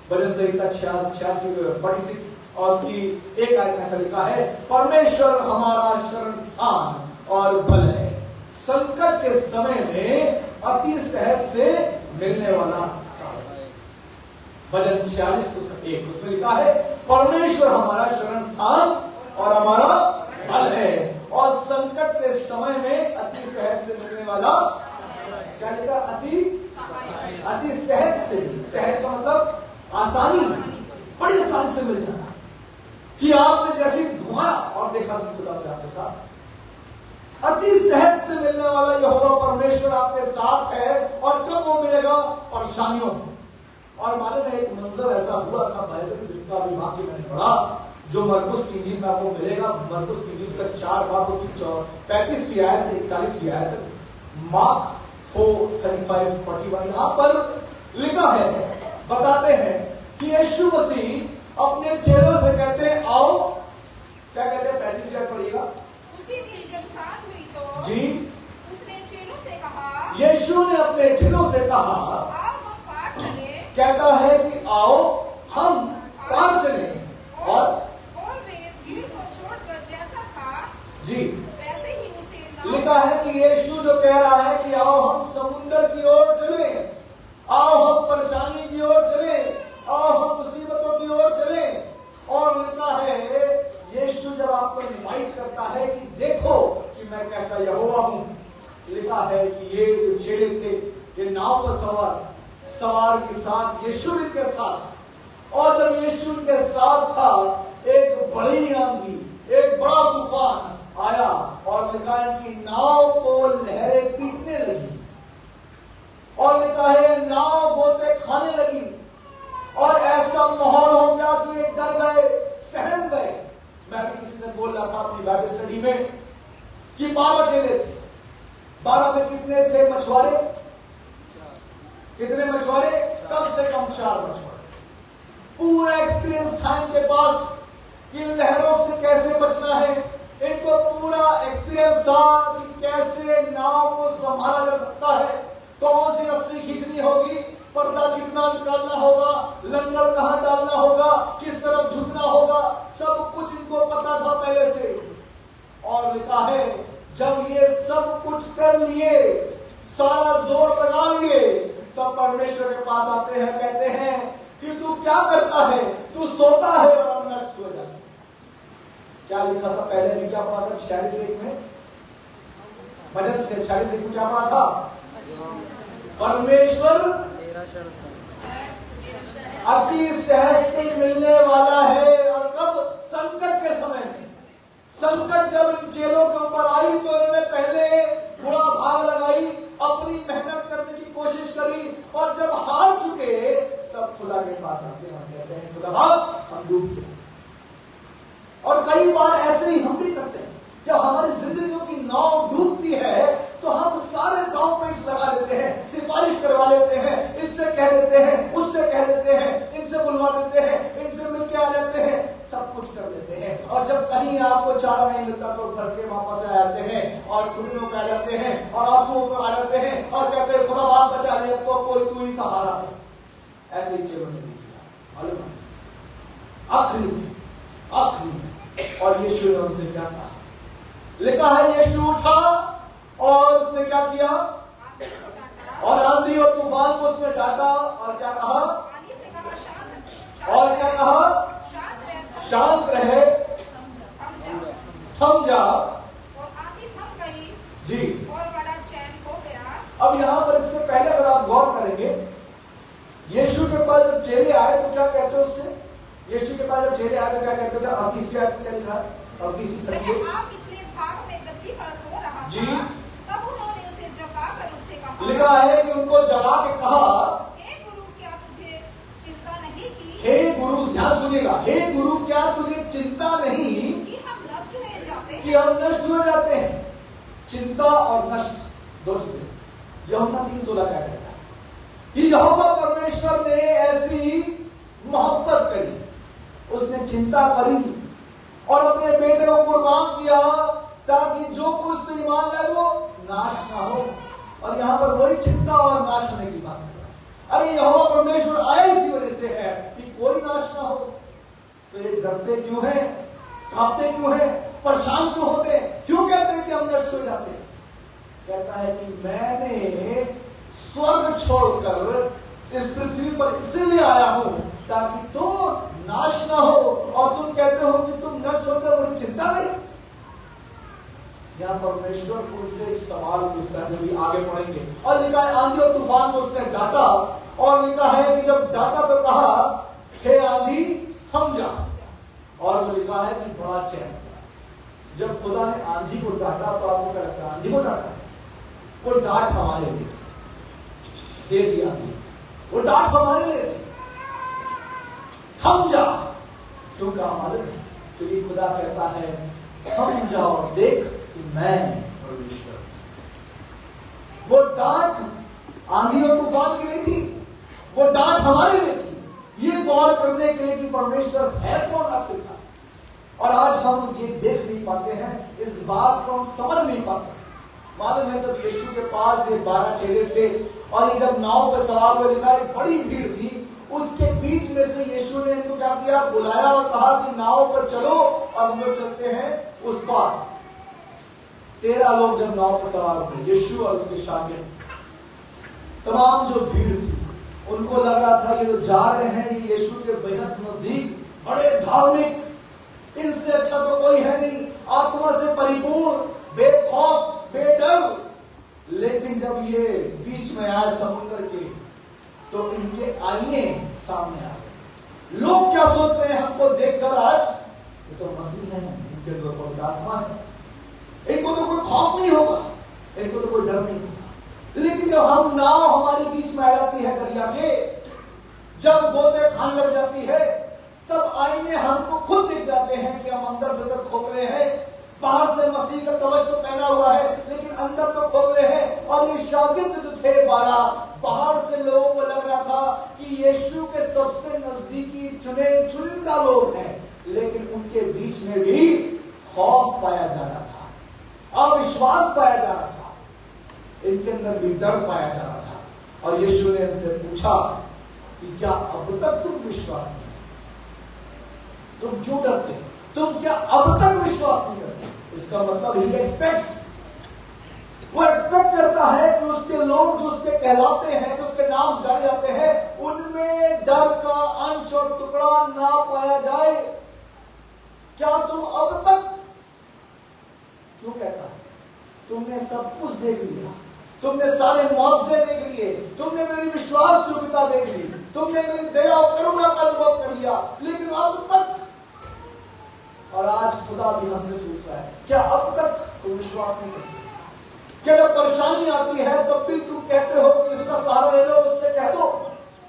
भजन संहिता 46 और उसकी एक आयत में ऐसा लिखा है, परमेश्वर हमारा शरण स्थान और बल है, संकट के समय में अति सहज से मिलने वाला साधन। भजन 46 उसका 1 उसमें लिखा है, परमेश्वर हमारा शरण स्थान और हमारा बल है, और संकट के समय में अति सहज से मिलने वाला। क्या लिखा? अति सहज से। सहज का मतलब आसानी, बड़ी आसानी से मिल जाना, कि आपने जैसे घुमाया और देखा कि खुदा आपके साथ। अति सहज से मिलने वाला यहोवा परमेश्वर आपके साथ है, और कब वो मिलेगा? परेशानियों में। और मालूम है, एक मंजर ऐसा हुआ था बाइबल में, जिसका भी वाक्य मैंने पढ़ा, जो मरकुस की इंजील में आपको मिलेगा। मरकुस की इंजील का 4 बाब उसकी 35वीं आयत से 41वीं आयत, मार्क 4:35-41, यहां पर लिखा है, बताते हैं कि यीशु मसीह अपने चेलों से कहते हैं, आओ। क्या कहते हैं? 35वीं आयत पढ़िएगा। उसी दिन जब साथ हुई तो जी, उसने चेलों से कहा, यीशु ने अपने चेलों से कहा, आओ हम पार चले। कहता है कि आओ हम पार चले, और वे भीड़ को छोड़कर जैसा था जी वैसे ही उसे नाव लिखा है कि यीशु जो कह रहा है कि आओ हम समुद्र की ओर चले, आओ हम परेशानी की ओर चले, आओ हम मुसीबतों की ओर चले। और लिखा है, यीशु जब आपको इनवाइट करता है कि देखो कि मैं कैसा यहोवा हूं, लिखा है कि ये जो चेले थे, ये नाव पर सवार के साथ यीशु के साथ, और जब यीशु के साथ था, एक बड़ी आंधी, एक बड़ा तूफान आया, और लिखा है कि नाव को लहरें पीटने लगी, और लिखा है नाव गोते खाने लगी, और ऐसा माहौल हो गया कि ये डर गए, सहम गए। मैं भी किसी से बोल रहा था अपनी बाइबल स्टडी में कि 12 चेले थे, 12 में कितने थे मछुआरे? कितने मछुआरे? कम से कम 4 मछुआरे। पूरा एक्सपीरियंस था इनके पास कि लहरों से कैसे बचना है, इनको पूरा एक्सपीरियंस था कि कैसे नाव को संभाला जा सकता है, कौन सी रस्सी खींचनी होगी, पर्दा कितना निकालना होगा, लंगर कहां डालना होगा, किस तरफ झुकना होगा, सब कुछ इनको पता था पहले से। और लिखा है, जब ये सब कुछ कर लिए, सारा जोर लगा लिए, तब परमेश्वर के पास आते हैं, कहते हैं कि तू क्या करता है? तू सोता है और नष्ट हो जाता है। क्या लिखा था पहले भी, क्या पढ़ा था 46:1 में? भजन 46:1 में क्या पढ़ा था? परमेश्वर अति सहज से मिलने वाला है। और कब? संकट के समय में। संकट जब इन चेलों के ऊपर आई तो इन्होंने पहले बुरा भाग लगाई, अपनी मेहनत करने की कोशिश करी, और जब हार चुके तब खुदा के पास आते हैं, हम कहते हैं खुदा हम डूब गए। और कई बार ऐसे ही हम भी करते हैं। जब हमारी जिंदगियों की नाव डूबती है तो हम सारे दांव पेच लगा लेते हैं, सिफारिश करवा लेते हैं, इससे कह देते हैं, उससे कह देते हैं, इनसे बुलवा देते हैं, इनसे मिलके आ जाते हैं, सब कुछ कर देते हैं। और जब कहीं आपको चारा नहीं मिलता तो भर के वापस आ जाते हैं और घुटनों पे आ जाते हैं और आंसुओं पे आ जाते हैं और कहते हैं खुदा बाप बचा ले, तो कोई तू ही सहारा है। ऐसे ही चेलों ने भी किया, मालूम है? आखिरी में और यीशु ने उनसे क्या कहा? लिखा है यीशु उठा और उसने क्या किया? और आंधी और तूफान को उसने डांटा और क्या कहा? और क्या कहा? शांत रहे, थम जा। जी, और बड़ा चैन हो गया। अब यहां पर इससे पहले अगर आप गौर करेंगे, यीशु के पास जब चेले आए तो क्या कहते हैं उससे? यीशु के पास जब चेले आए तो क्या कहते थे? 38वीं आयत में क्या लिखा है? 38 आप पिछले भाग में गद्दी पर सो रहा जी। था, तब उन्होंने उसे जगाकर उससे कहा, लिखा है कि उनको जगा के कहा, हे गुरु क्या तुझे चिंता नहीं की? हे गुरु, ध्यान सुनिएगा, हे गुरु क्या तुझे चिंता नहीं कि हम नष्ट हो जाते हैं? कि हम नष्ट हो जाते हैं? चिंता और नष्ट दो चीजें। यूहन्ना 3:16 क्या कहता है? कि यहोवा परमेश्वर ने ऐसी मोहब्बत करी, उसने चिंता करी और अपने बेटे को कुर्बान किया ताकि जो कुछ उसमें ईमान लाए वो नाश ना हो। और यहां पर वही चिंता और नाश होने की बात कर रहा है। अरे यहोवा परमेश्वर आए इसी वजह से है कि कोई नाश ना हो। तो ये डरते क्यों हैं? कांपते क्यों हैं? परेशान क्यों होते? क्यों कहते हैं कि हम नष्ट हो जाते हैं? कहता है कि मैंने स्वर्ग छोड़कर इस पृथ्वी पर इसलिए आया हूं ताकि तुम नाश ना हो। और तुम कहते हो कि तुम नष्ट होते हो, बड़ी चिंता नहीं। यहां परमेश्वर उनसे एक सवाल पूछता है, जब भी आगे पढ़ेंगे। और लिखा है आंधी और तूफान को उसने डांटा, और लिखा है कि जब डांटा तो कहा हे आंधी थम जा। और वो लिखा है कि बड़ा चैन। जब खुदा ने आंधी को डांटा तो आपको क्या लगता है? आंधी को डांटा? वो डांट हमारे लिए थी, दे दी आंधी, वो डांट हमारे लिए थी। थम जा, क्यों कहा मालूम है? क्योंकि खुदा कहता है थम जाओ, देख कि मैं परमेश्वर। वो डांट आंधी और तूफान के लिए थी, वो डांट हमारे लिए थी। ये गौर करने के लिए कि परमेश्वर है कौन आखिरकार। और आज हम ये देख नहीं पाते हैं, इस बात को हम समझ नहीं पाते। मालूम है जब यीशु के पास ये 12 चेले थे और ये जब नाव पर सवार हुए, लिखा है बड़ी भीड़ थी, उसके बीच में से यीशु ने इनको क्या किया? बुलाया और कहा कि नाव पर चलो और हम लोग चलते हैं उस पार। 13 लोग जब नाव पर सवार हुए, यीशु और उसके शागिर्द, तमाम जो भीड़ थी उनको लग रहा था ये जो जा रहे हैं ये यीशु के बेहद नजदीक, बड़े धार्मिक, इनसे अच्छा तो कोई है नहीं, आत्मा से परिपूर्ण, बेखौफ, बेडर। लेकिन जब ये बीच में आए समुद्र के तो इनके आईने सामने आ गए। लोग क्या सोच रहे हैं हमको देखकर आज? ये तो मसीह है, इनके अंदर पवित्र आत्मा है, इनको तो कोई खौफ नहीं होगा, इनको तो कोई डर नहीं होगा। लेकिन जब हम नाव हमारे बीच में आ जाती है दरिया के, जब गोते खान लग जाती है, तब आईने हमको खुद दिख जाते हैं कि हम अंदर से तो खोखले हैं। बाहर से मसीह का कवच तो पहना हुआ है लेकिन अंदर तो खोखले हैं। और ये शागिर्द जो थे 12, बाहर से लोगों को लग रहा था कि यीशु के सबसे नजदीकी चुनिंदा लोग हैं, लेकिन उनके बीच में भी खौफ पाया जा रहा था, अविश्वास पाया जा रहा था, इनके अंदर भी डर पाया जा रहा था। और यीशु ने इनसे पूछा कि क्या अब तक तुम विश्वास नहीं? तुम क्यों डरते? तुम क्या अब तक विश्वास नहीं करते? इसका मतलब ही एक्सपेक्ट्स, वो एक्सपेक्ट करता है कि उसके लोग जो उसके कहलाते हैं, जो उसके नाम जाने जाते हैं, उनमें डर का अंश और टुकड़ा ना पाया जाए। क्या तुम अब तक, क्यों कहता है, तुमने सब कुछ देख लिया, तुमने सारे मुआवजे देख लिए, तुमने मेरी विश्वास योग्यता देख ली, तुमने मेरी दया और करुणा का अनुभव कर लिया, लेकिन अब तक, और आज खुदा भी हमसे पूछ रहा है, क्या अब तक तुम विश्वास नहीं करते? क्या जब परेशानी आती है तब भी तुम कहते हो कि इसका सहारा ले लो, उससे कह दो?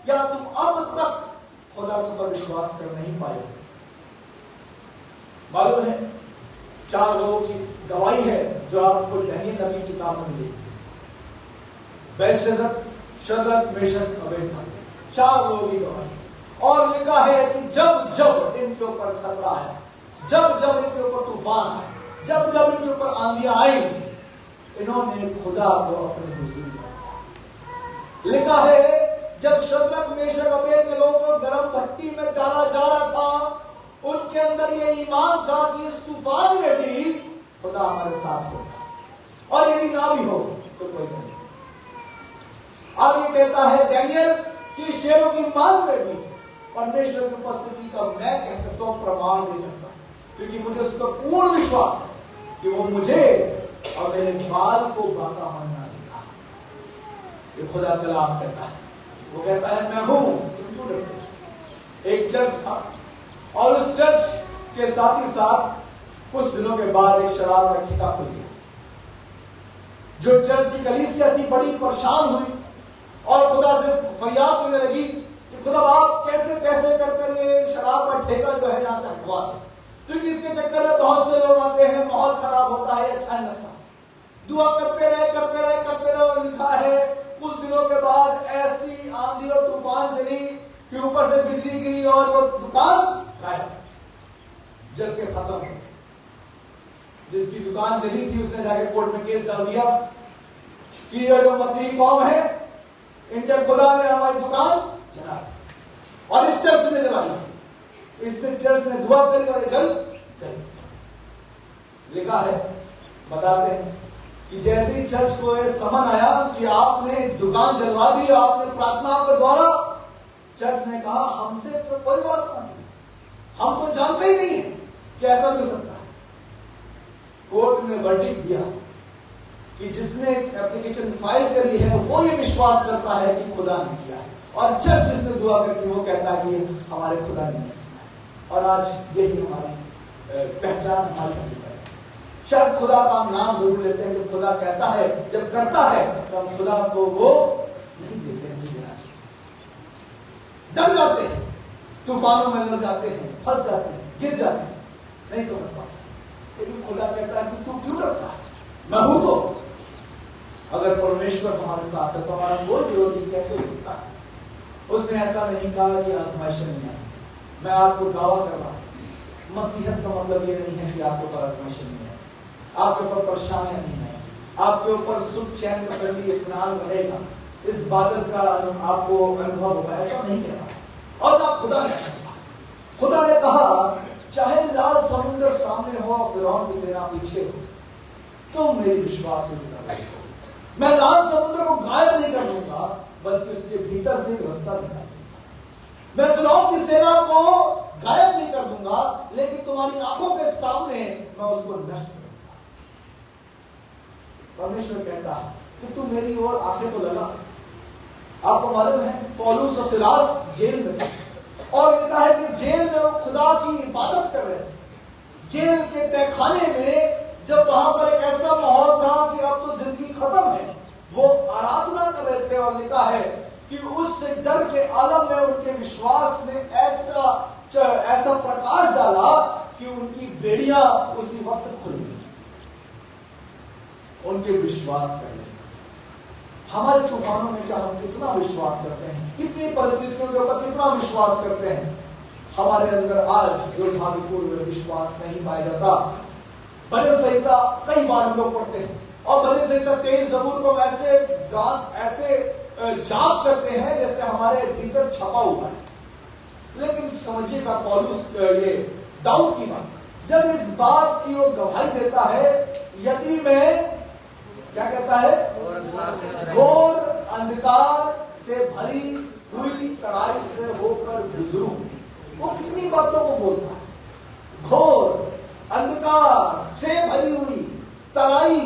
या तुम अब तक खुदा के ऊपर विश्वास कर नहीं पाए? मालूम है 4 लोगों की गवाही है जो आपको दानियेल नबी की किताब में मिलेगी। बेलशस्सर, शद्रक, मेशक, अबेदनगो, 4 लोगों की गवाही। और लिखा है कि जब जब इनके ऊपर खतरा है, जब जब इनके ऊपर तूफान आए, जब जब इनके ऊपर आंधियां आई, इन्होंने खुदा को अपने हुजूर में रखा। लिखा है जब शद्रक, मेशक, अबेदनगो को गर्म भट्टी में डाला जा रहा था, उनके अंदर ये ईमान था कि इस तूफान में भी खुदा हमारे साथ होगा, और यदि ना भी हो तो कोई नहीं। आगे कहता है दानियेल कि शेरों की मांग में भी परमेश्वर की उपस्थिति का मैं कह सकता हूं, प्रमाण दे सकता हूं, क्योंकि मुझे उस पर पूर्ण विश्वास है कि वो मुझे और मेरे बाल को बाका होने ना देगा। ये खुदा कलाम कहता है। वो कहता है मैं हूं, तुम क्यों डरते हो? एक चर्च था, और उस चर्च के साथ ही साथ कुछ दिनों के बाद एक शराब का ठेका खुल गया। जो चर्च की कलीसिया थी बड़ी परेशान हुई और खुदा से फरियाद करने लगी कि खुदा आप कैसे कैसे कर ये शराब का ठेका जो है यहां से हटवा दो, क्योंकि इसके चक्कर में बहुत से लोग आते हैं, माहौल खराब होता है, अच्छा नहीं लगता। दुआ करते रहे करते रहे करते रहे, और लिखा है कुछ दिनों के बाद ऐसी आंधी और तूफान चली कि ऊपर से बिजली गिरी और वो दुकान गायब, जल के खत्म हो गई। जिसकी दुकान जली थी उसने जाके कोर्ट में केस डाल दिया कि ये जो मसीह कौम है, इनके खुदा ने हमारी दुकान जला दी, और इस चर्च में जलाई, इसने चर्च में दुआ करी और जल गई। लिखा है, बताते हैं कि जैसे ही चर्च को ये समन आया कि आपने दुकान जलवा दी, आपने प्रार्थना के द्वारा, चर्च ने कहा हमसे तो कोई वास्ता नहीं, हम तो जानते ही नहीं है कि ऐसा भी हो सकता है। कोर्ट ने वर्डिक्ट दिया कि जिसने एप्लीकेशन फाइल करी है वो ये विश्वास करता है कि खुदा ने किया है, और चर्च जिसने दुआ करती है वो कहता है कि हमारे खुदा ने किया है। और आज यही हमारी पहचान, हमारी हकीकत है। शायद खुदा का हम नाम जरूर लेते हैं, जब खुदा कहता है, जब करता है, तो हम खुदा को वो नहीं देते हैं, नहीं देना चाहिए। डर जाते हैं, तूफानों में लग जाते हैं, फंस जाते हैं, गिर जाते हैं, नहीं समझ पाते। लेकिन खुदा कहता है कि तू क्यों डरता है, मैं हूं तो। अगर परमेश्वर हमारे साथ है तो हमारा कोई विरोधी कैसे हो सकता है? उसने ऐसा नहीं कहा कि आजमाइशें नहीं आई। मैं आपको दावा कर रहा हूं, मसीहत का मतलब ये नहीं है कि आपके ऊपर आजमाइशें नहीं है, आपके ऊपर परेशानियां नहीं है, आपके ऊपर सुख चैन तसल्ली इत्मीनान रहेगा, इस बादल का आपको अनुभव होगा, ऐसा नहीं कह रहा। और ना खुदा ने कहा, खुदा ने कहा चाहे लाल समुद्र सामने हो और फिरौन की सेना पीछे हो, तुम मेरी विश्वास से देखो, मैं लाल समुद्र को गायब नहीं कर दूंगा, बल्कि उसके भीतर से रास्ता दिखाई दूंगा। मैं फिरौन की सेना को गायब नहीं कर दूंगा, लेकिन तुम्हारी आंखों के सामने मैं उसको नष्ट करूंगा। परमेश्वर कहता है कि तू मेरी ओर आंखें तो लगा। आपको मालूम है पौलुस और सिलास जेल में थे, और लिखा है कि जेल में वो खुदा की इबादत कर रहे थे। जेल के तहखाने में जब वहां पर एक ऐसा माहौल था कि अब तो जिंदगी खत्म है, वो आराधना कर रहे थे, और लिखा है कि उस डर के आलम में उनके विश्वास ने ऐसा प्रकाश डाला कि उनकी बेड़ियां उसी वक्त खुल गई, उनके विश्वास करने से। हमारे तूफानों में क्या हम कितना विश्वास करते हैं, कितनी परिस्थितियों के ऊपर कितना विश्वास करते हैं? हमारे अंदर आज दुर्भाग्यपूर्ण विश्वास नहीं पाया जाता। भजन संहिता कई बार हम लोग पढ़ते हैं, और भजन संहिता 23 ज़बूर को ऐसे जाप करते हैं जैसे हमारे भीतर छपा हुआ है। लेकिन समझिएगा पौलुस ये दाऊद की बात, जब इस बात की वो गवाही देता है, यदि मैं क्या कहता है, अंधकार से भरी हुई तराई से होकर गुजरूं। वो कितनी बातों को बोलता है, घोर अंधकार से भरी हुई तराई,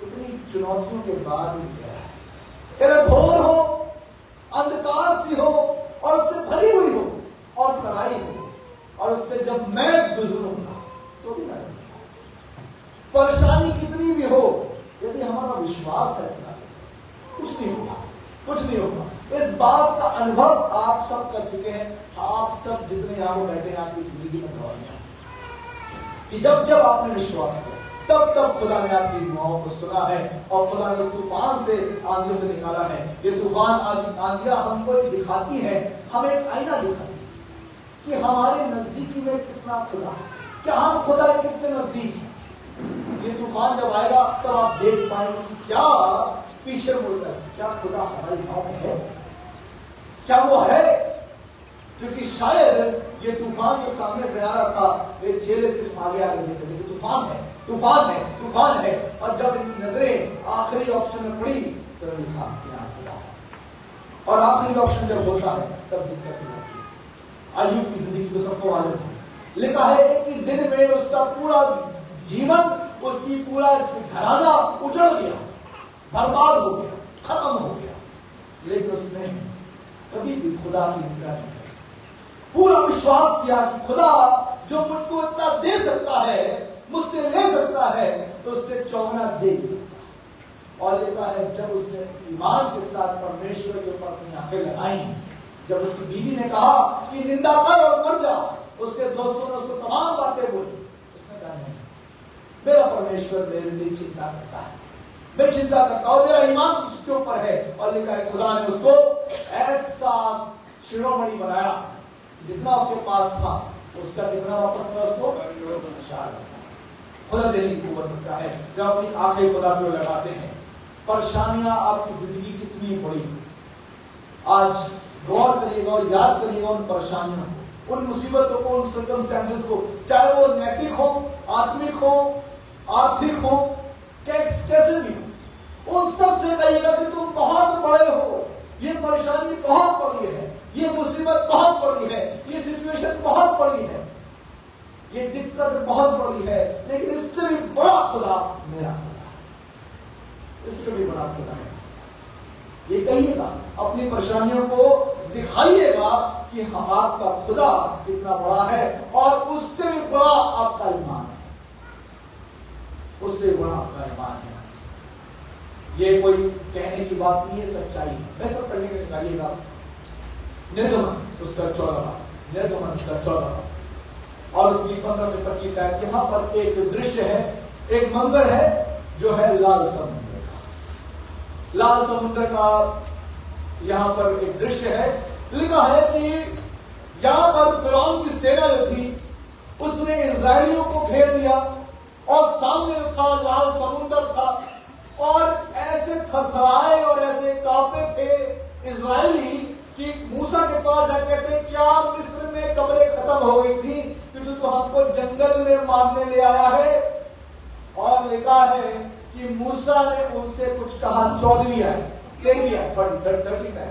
इतनी चुनौतियों के बाद ही कह रहा है, कह रहा घोर हो, अंधकार सी हो और उससे भरी हुई हो और तराई हो, और उससे जब मैं गुजरूंगा तो भी ना डरूंगा। परेशानी कितनी भी हो, यदि हमारा विश्वास है कुछ नहीं होगा, कुछ नहीं होगा। इस बात का अनुभव आप सब कर चुके हैं। आप सब जितने यहां बैठे हैं आपकी जिंदगी में गौर किया कि जब जब आपने विश्वास किया तब तब खुदा ने आपकी दुआओं को सुना है और खुदा ने उस तूफान से, आंधियों से निकाला है। ये तूफान आंधियां हमको ये दिखाती है, हमें एक आईना दिखाती है कि हमारे नजदीकी में कितना खुदा है, क्या हम खुदा के कितने नजदीक हैं। ये तूफान जब आएगा तब आप देख पाएंगे कि क्या पीछे मुड़कर क्या खुदा हमारी गांव में है, क्या वो है। क्योंकि शायद ये तूफान जो सामने से आ रहा था, वे चेले सिर्फ आगे आगे देख रहे थे कि तूफान है, तूफान है, तूफान है। और जब इनकी नजरें आखिरी ऑप्शन में पड़ी तो लिखा यहाँ खुदा है। और आखिरी ऑप्शन जब होता है तब दिक्कत होती है। अय्यूब की जिंदगी को सबको मालूम है, लिखा है एक ही दिन में उसका पूरा जीवन, उसकी पूरा घराना उजड़ गया, बर्बाद हो गया, खत्म हो गया। लेकिन उसने कभी भी खुदा की निंदा नहीं की, पूरा विश्वास किया कि खुदा जो मुझको इतना दे सकता है, मुझसे ले सकता है, तो उससे चौगुना दे सकता है। और लिखा है जब उसने ईमान के साथ परमेश्वर के ऊपर अपनी आंखें लगाई, जब उसकी बीवी ने कहा कि निंदा कर और मर जा, उसके दोस्तों ने उसको तमाम बातें बोली, उसने कहा नहीं, मेरा परमेश्वर मेरे लिए चिंता करता है, मैं चिंता करता हूं, मेरा ईमान उसके ऊपर है। और लिखा है खुदा ने उसको ऐसा शिरोमणि बनाया, जितना उसके पास था उसका कितना वापस मिला उसको, खुदा देने की कुव्वत रखता है जब अपनी आंखें खुदा पे लगाते हैं। परेशानियां आपकी जिंदगी कितनी बड़ी, आज गौर करिएगा और याद करिएगा उन परेशानियों को, उन मुसीबतों को, उन सर्कमस्टेंसेस को, चाहे वो नैतिक हो, आत्मिक हो, आर्थिक हो, कैसे भी हो, उन सब से कहिएगा कि तुम बहुत बड़े हो, ये परेशानी बहुत बड़ी है, ये मुसीबत बहुत बड़ी है, ये सिचुएशन बहुत बड़ी है, ये दिक्कत बहुत बड़ी है, लेकिन इससे भी बड़ा खुदा मेरा खुदा है, इससे भी बड़ा खुदा है। ये कहिएगा, अपनी परेशानियों को दिखाइएगा कि हम आपका खुदा कितना बड़ा है और उससे भी बड़ा आपका ईमान है, उससे बड़ा आपका ईमान है। ये कोई कहने की बात नहीं है, सच्चाई है। मैं सब पढ़ने के निकालिएगा निर्गमन उसका 14, निर्गमन उसका 14 और उसकी 15 से 25 आयत। यहां पर एक दृश्य है, एक मंजर है जो है लाल समुद्र का। लाल समुद्र का यहां पर एक दृश्य है। लिखा है कि यहां पर फिरौन की सेना जो थी उसने इजरायलियों को घेर लिया और सामने था लाल समुद्र था और ऐसे थरथराए और ऐसे कांपे थे इजरायली कि मूसा के पास जाकर कहते क्या मिस्र में कब्रें खत्म हो गई थी क्योंकि तो हमको जंगल में मारने ले आया है। और लिखा है कि मूसा ने उनसे कुछ कहा, 14वीं आयत, 13वीं आयत, 30 है।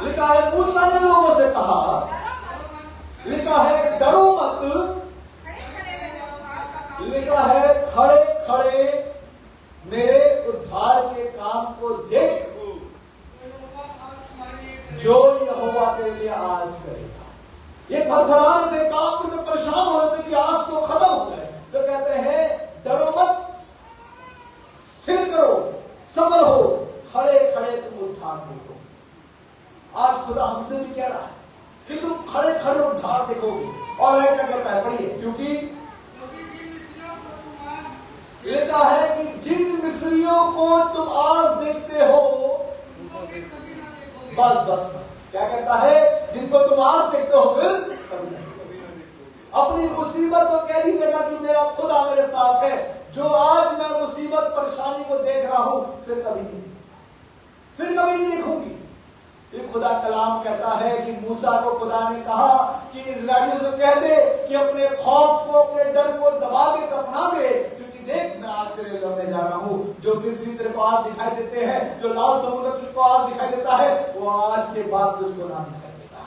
लिखा है मूसा ने लोगों से कहा, लिखा है डरो मत, लिखा है खड़े खड़े मेरे उद्धार के काम को देख जो यहोवा तेरे लिए आज करेगा। ये थरथरा रहे थे, काम में परेशान हो रहे थे कि आज तो खत्म हो गए, तो कहते हैं डरो मत, स्थिर करो, सब्र हो, खड़े खड़े तुम उद्धार देखो। आज खुदा हमसे भी कह रहा है कि तुम खड़े खड़े उद्धार देखोगे। और क्या कहता है, पढ़िए, क्योंकि लिखा है कि जिन मिस्रियों को तुम आज देखते हो, बस बस बस, क्या कहता है, जिनको तुम आज देखते हो फिर कभी नहीं देखोगे। अपनी मुसीबत को कह दीजिएगा कि मेरा खुदा मेरे साथ है, जो आज मैं मुसीबत परेशानी को देख रहा हूं फिर कभी नहीं देखूंगा, फिर कभी नहीं देखूंगी। ये खुदा कलाम कहता है कि मूसा को खुदा ने कहा कि इजरायलियों से कह दे कि अपने खौफ को, अपने डर को दबा के दफना दे, क्योंकि देख मैं आज तेरे लड़ने जा रहा हूं, जो मिस्री तेरे को आज आज दिखाई देते हैं, जो लाल समुद्र तुझको आज दिखाई देता है, वो आज के बाद तुझको ना दिखाई देगा,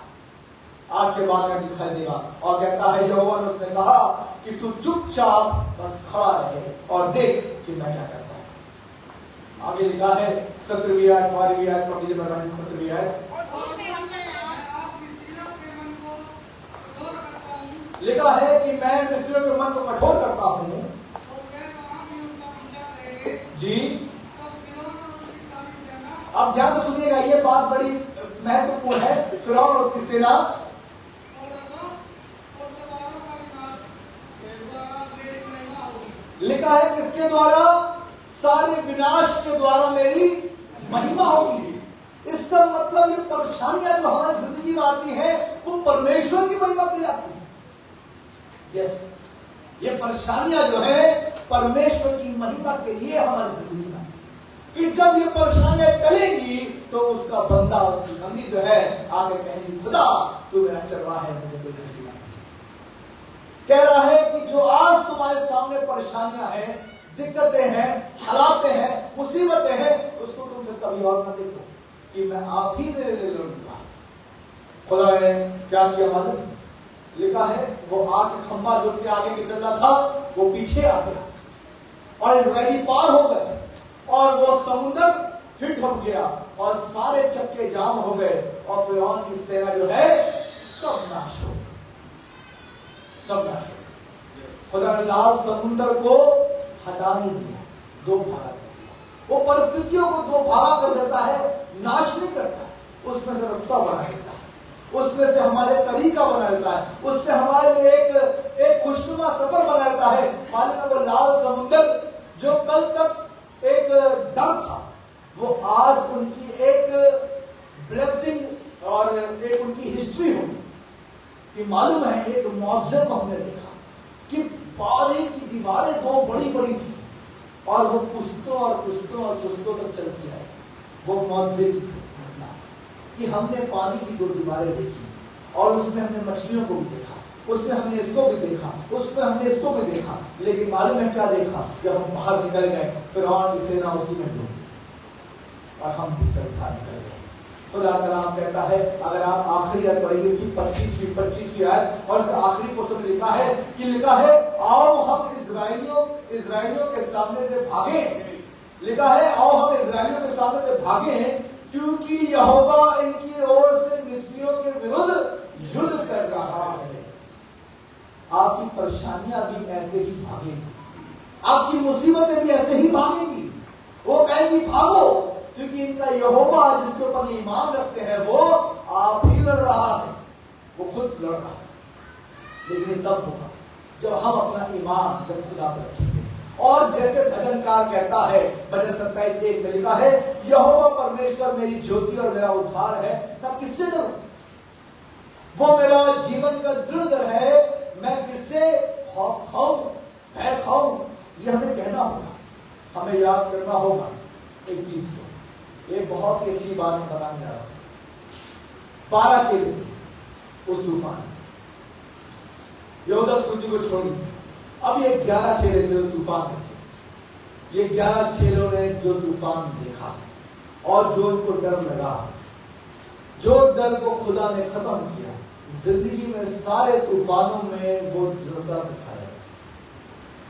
आज के बाद नहीं दिखाई देगा। और कहता है यहोवा ने उसने कहा कि तू चुपचाप बस खड़ा रहे और देख कि मैं क्या करता हूं। आगे लिखा है 17वीं आयत, 18वीं आयत पढ़ लीजिए मेरे भाई, 17वीं आयत। लिखा है कि मैं मिस्रियों के मन को कठोर करता हूं जी। अब ध्यान से सुनिएगा, ये बात बड़ी महत्वपूर्ण है। फिरौन और उसकी सेना लिखा है किसके द्वारा? सारे विनाश के द्वारा मेरी महिमा होगी। इसका मतलब ये परेशानियां जो हमारी जिंदगी में आती हैं वो परमेश्वर की महिमा की जाती है। यस, ये परेशानियां जो है परमेश्वर की महिमा के लिए हमारी जिंदगी में आती है कि जब ये परेशानियां टलेंगी तो उसका बंदा, उसकी बंदी जो है आगे कहेगी खुदा तू मेरा चरवाहा है, मुझे कोई नहीं दिला। कह रहा है कि जो आज तुम्हारे सामने परेशानियां हैं, दिक्कतें हैं, हालातें हैं, मुसीबतें हैं, उसको तुमसे कभी और न देखो कि मैं आप ही मेरे लिए लड़ूंगा। खुदा ने क्या किया मालूम? लिखा है वो आग खंभा जो उनके आगे के चल रहा था वो पीछे आ गया और इजरायली पार हो गए और वो समुद्र फिर ढक गया और सारे चक्के जाम हो गए और फिरौन की सेना जो है सब नाश हो गई, सब नाश हो गई। खुदा ने लाल समुद्र को हटा नहीं दिया, दो भागा कर दिया। वो परिस्थितियों को दो भागा कर देता है, नाश नहीं करता, उसमें से रास्ता बना देता है, उसमें से हमारे तरीका बना देता है, उससे हमारे लिए एक खुशनुमा सफर बना देता है। मालूम है वो लाल समुद्र जो कल तक एक डर था, वो आज उनकी एक ब्लेसिंग और एक उनकी हिस्ट्री होगी कि मालूम है एक मौजज़े को हमने देखा कि पानी की दीवारें दो बड़ी बड़ी थी और वो पुश्तों और पुश्तों और पुश्तों तक चलती है। वो मौजज़े की घटना कि हमने पानी की दो दीवारें देखी और उसमें हमने मछलियों को भी देखा, उसमें हमने इसको भी देखा, उसमें हमने इसको भी देखा, लेकिन मालूम है क्या देखा? जब हम बाहर निकल गए फिरौन की सेना उसी में डूब गई और हम भीतर बाहर निकल गए। खुदा का नाम कहता है, अगर आप आखिरी आयत पढ़ेंगे इसकी 25वीं आयत और इसका आखिरी पोर्शन लिखा है कि लिखा है आओ हम इजराइलियों के सामने से भागे। लिखा है आओ हम इजराइलियों के सामने से भागे क्योंकि यहोवा इनकी ओर से मिस्रियों के विरुद्ध युद्ध कर रहा है। आपकी परेशानियां भी ऐसे ही भागेंगी, आपकी मुसीबतें भी ऐसे ही भागेंगी। वो कहेंगी भागो क्योंकि इनका यहोवा जिसके ऊपर ईमान रखते हैं वो आप ही लड़ रहा है, वो खुद लड़ रहा है। लेकिन ये तब होगा जब हम अपना ईमान जब खुदा पर रखेंगे। और जैसे भजनकार कहता है भजन 27:1 में लिखा है यहोवा परमेश्वर मेरी ज्योति और मेरा उद्धार है, मैं किससे डरूं? वो मेरा जीवन का दृढ़ है, मैं किससे खौफ खाऊं, भय खाऊं? ये हमें कहना होगा, हमें याद करना होगा एक चीज को। एक बहुत ही अच्छी बात मैं बताने जा रहा हूं। 12 चेले थे उस तूफान में, यहूदा स्कूटी को छोड़ दी। अब ये 11 चेले थे जो तूफान में थे। ये 11 चेलों ने जो तूफान देखा और जो उनको डर लगा, जो डर को खुदा ने खत्म किया, जिंदगी में सारे तूफानों में वो दृढ़ता से खाया।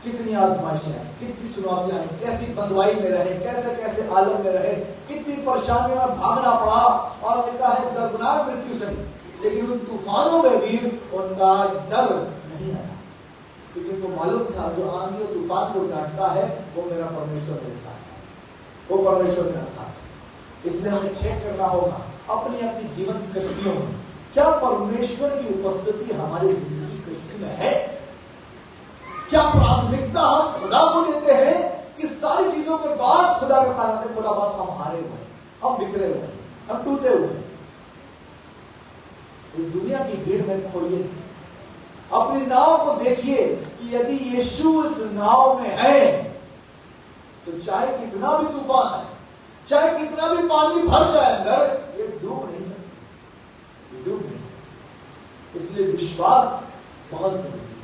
कितनी आजमाइशें आई, कितनी चुनौतियां आई, कैसी बंदवाई में रहे, कैसे कैसे आलम में रहे, कितनी परेशानियों में भागना पड़ा और लिखा है दर्दनाक मृत्यु सही, लेकिन उन तूफानों में भी उनका डर नहीं आया क्योंकि उनको मालूम था जो आंधी और तूफान को डांटता है वो मेरा परमेश्वर मेरे साथ है, वो परमेश्वर मेरा साथ है। इसलिए हमें चेक करना होगा अपनी अपनी जीवन की कश्तियों में क्या परमेश्वर की उपस्थिति हमारी जिंदगी की कश्ती में है? क्या प्राथमिकता हम खुदा को देते हैं कि सारी चीजों के बाद खुदा के पास आते? खुदा बात हम हारे हुए हैं, हम बिखरे हुए हैं, हम टूटे हुए हैं। इस दुनिया की भीड़ में खोइए नहीं, अपनी नाव को देखिए कि यदि यीशु इस नाव में है तो चाहे कितना भी तूफान है, चाहे कितना भी पानी भर जाए अंदर, ये डूब नहीं सकती, ये डूब नहीं सकती। इसलिए विश्वास बहुत जरूरी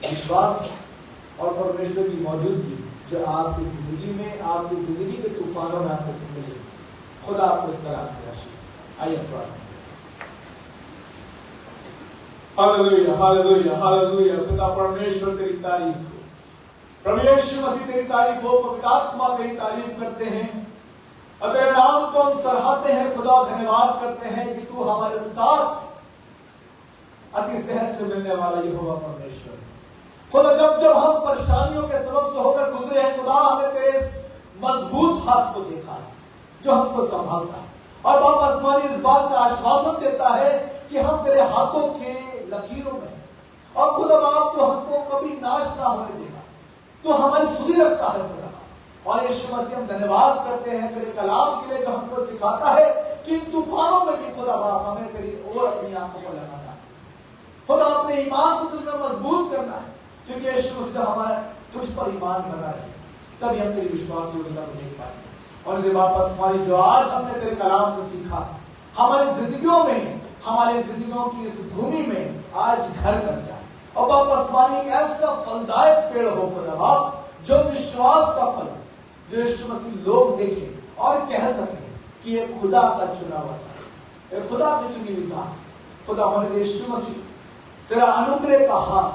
है। विश्वास और परमेश्वर की मौजूदगी जो आपकी जिंदगी में, आपकी जिंदगी के तूफानों में आपको मिलेगी। खुदा आपको इस कलाम से आशीष। आइए प्रार्थना। Hallelujah, hallelujah, hallelujah. पिता परमेश्वर तेरी तारीफ हो, प्रभु यीशु मसीह तेरी तारीफ हो, पवित्र आत्मा तेरी तारीफ करते हैं और तेरे नाम को हम सराहते हैं। खुदा धन्यवाद करते हैं कि तू हमारे साथ अति सहज से मिलने वाला यहोवा परमेश्वर। खुदा जब जब हम परेशानियों के सबब से होकर गुजरे हैं, खुदा हमें तेरे मजबूत हाथ को देखा है जो हमको संभालता है, और बाप आसमानी इस बात का आश्वासन देता है कि हम तेरे हाथों के लकीरों में, और खुदा बाप तो हमको कभी नाश ना होने देगा, तो हमारी सुधि रखता है खुदा। और यीशु मसीह हम धन्यवाद करते हैं तेरे कलाम के लिए जो हमको सिखाता है कि इन तूफानों में भी खुदा बाप हमें तेरी ओर अपनी आंखों को लगाना है। खुदा अपने ईमान को तुझमें मजबूत करना है, क्योंकि यीशु मसीह जब हमारा तुझ पर ईमान बना रहे तभी हम तेरी विश्वास योग्यता को देख पाएंगे। और यदि वापस हमारी जो आज हमने तेरे कलाम से सीखा हमारी जिंदगियों में, हमारी जिंदगियों की इस भूमि में आज घर कर जाए, और वापस हमारी एक ऐसा फलदायक पेड़ हो खुदा बाप जो विश्वास का फल, जो यीशु मसीह लोग देखें और कह सके कि ये खुदा का चुना हुआ दास, ये खुदा की चुनी हुई दास। खुदा होने दे यीशु मसीह तेरा अनुग्रह का हाथ,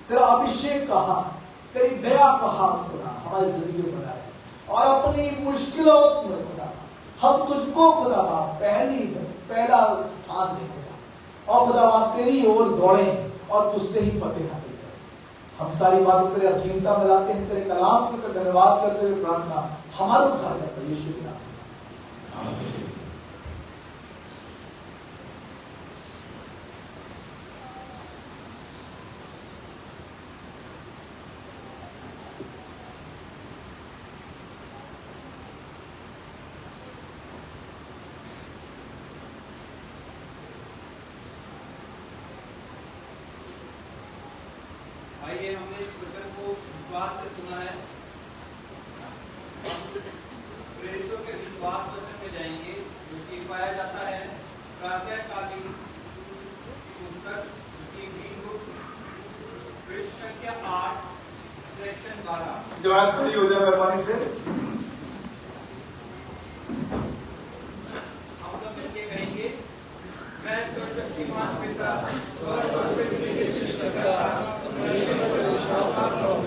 तेरा अभिषेक का हाथ, तेरी दया का हाथ खुदा हमारी जिंदगी में बनाए, और अपनी मुश्किलों में खुदा हम तुझको खुदा बाप पहला स्थान देते हैं, और खुदा बाप तेरी ओर दौड़े और तुझसे ही फतेह हासिल करें। हम सारी बातें तेरे अधीनता में लाते हैं, तेरे कलाम के धन्यवाद करते हुए प्रार्थना हमारा उद्धार करते हैं यीशु के नाम से, आमीन। आइए हमने इस वचन को विश्वास से सुना है, प्रेरितों के विश्वास वचन में जाएंगे जो कि पाया जाता है प्रातःकालीन पुस्तक की ग्रीन बुक पृष्ठ संख्या 8 सेक्शन 12। जवाब खड़ी हो जाए मेहरबानी से। हम सब मिलके कहेंगे, मैं तो शक्तिमान पिता स्वर्ग और पृथ्वी के सृष्टिकर्ता परमेश्वर पर विश्वास करता हूँ।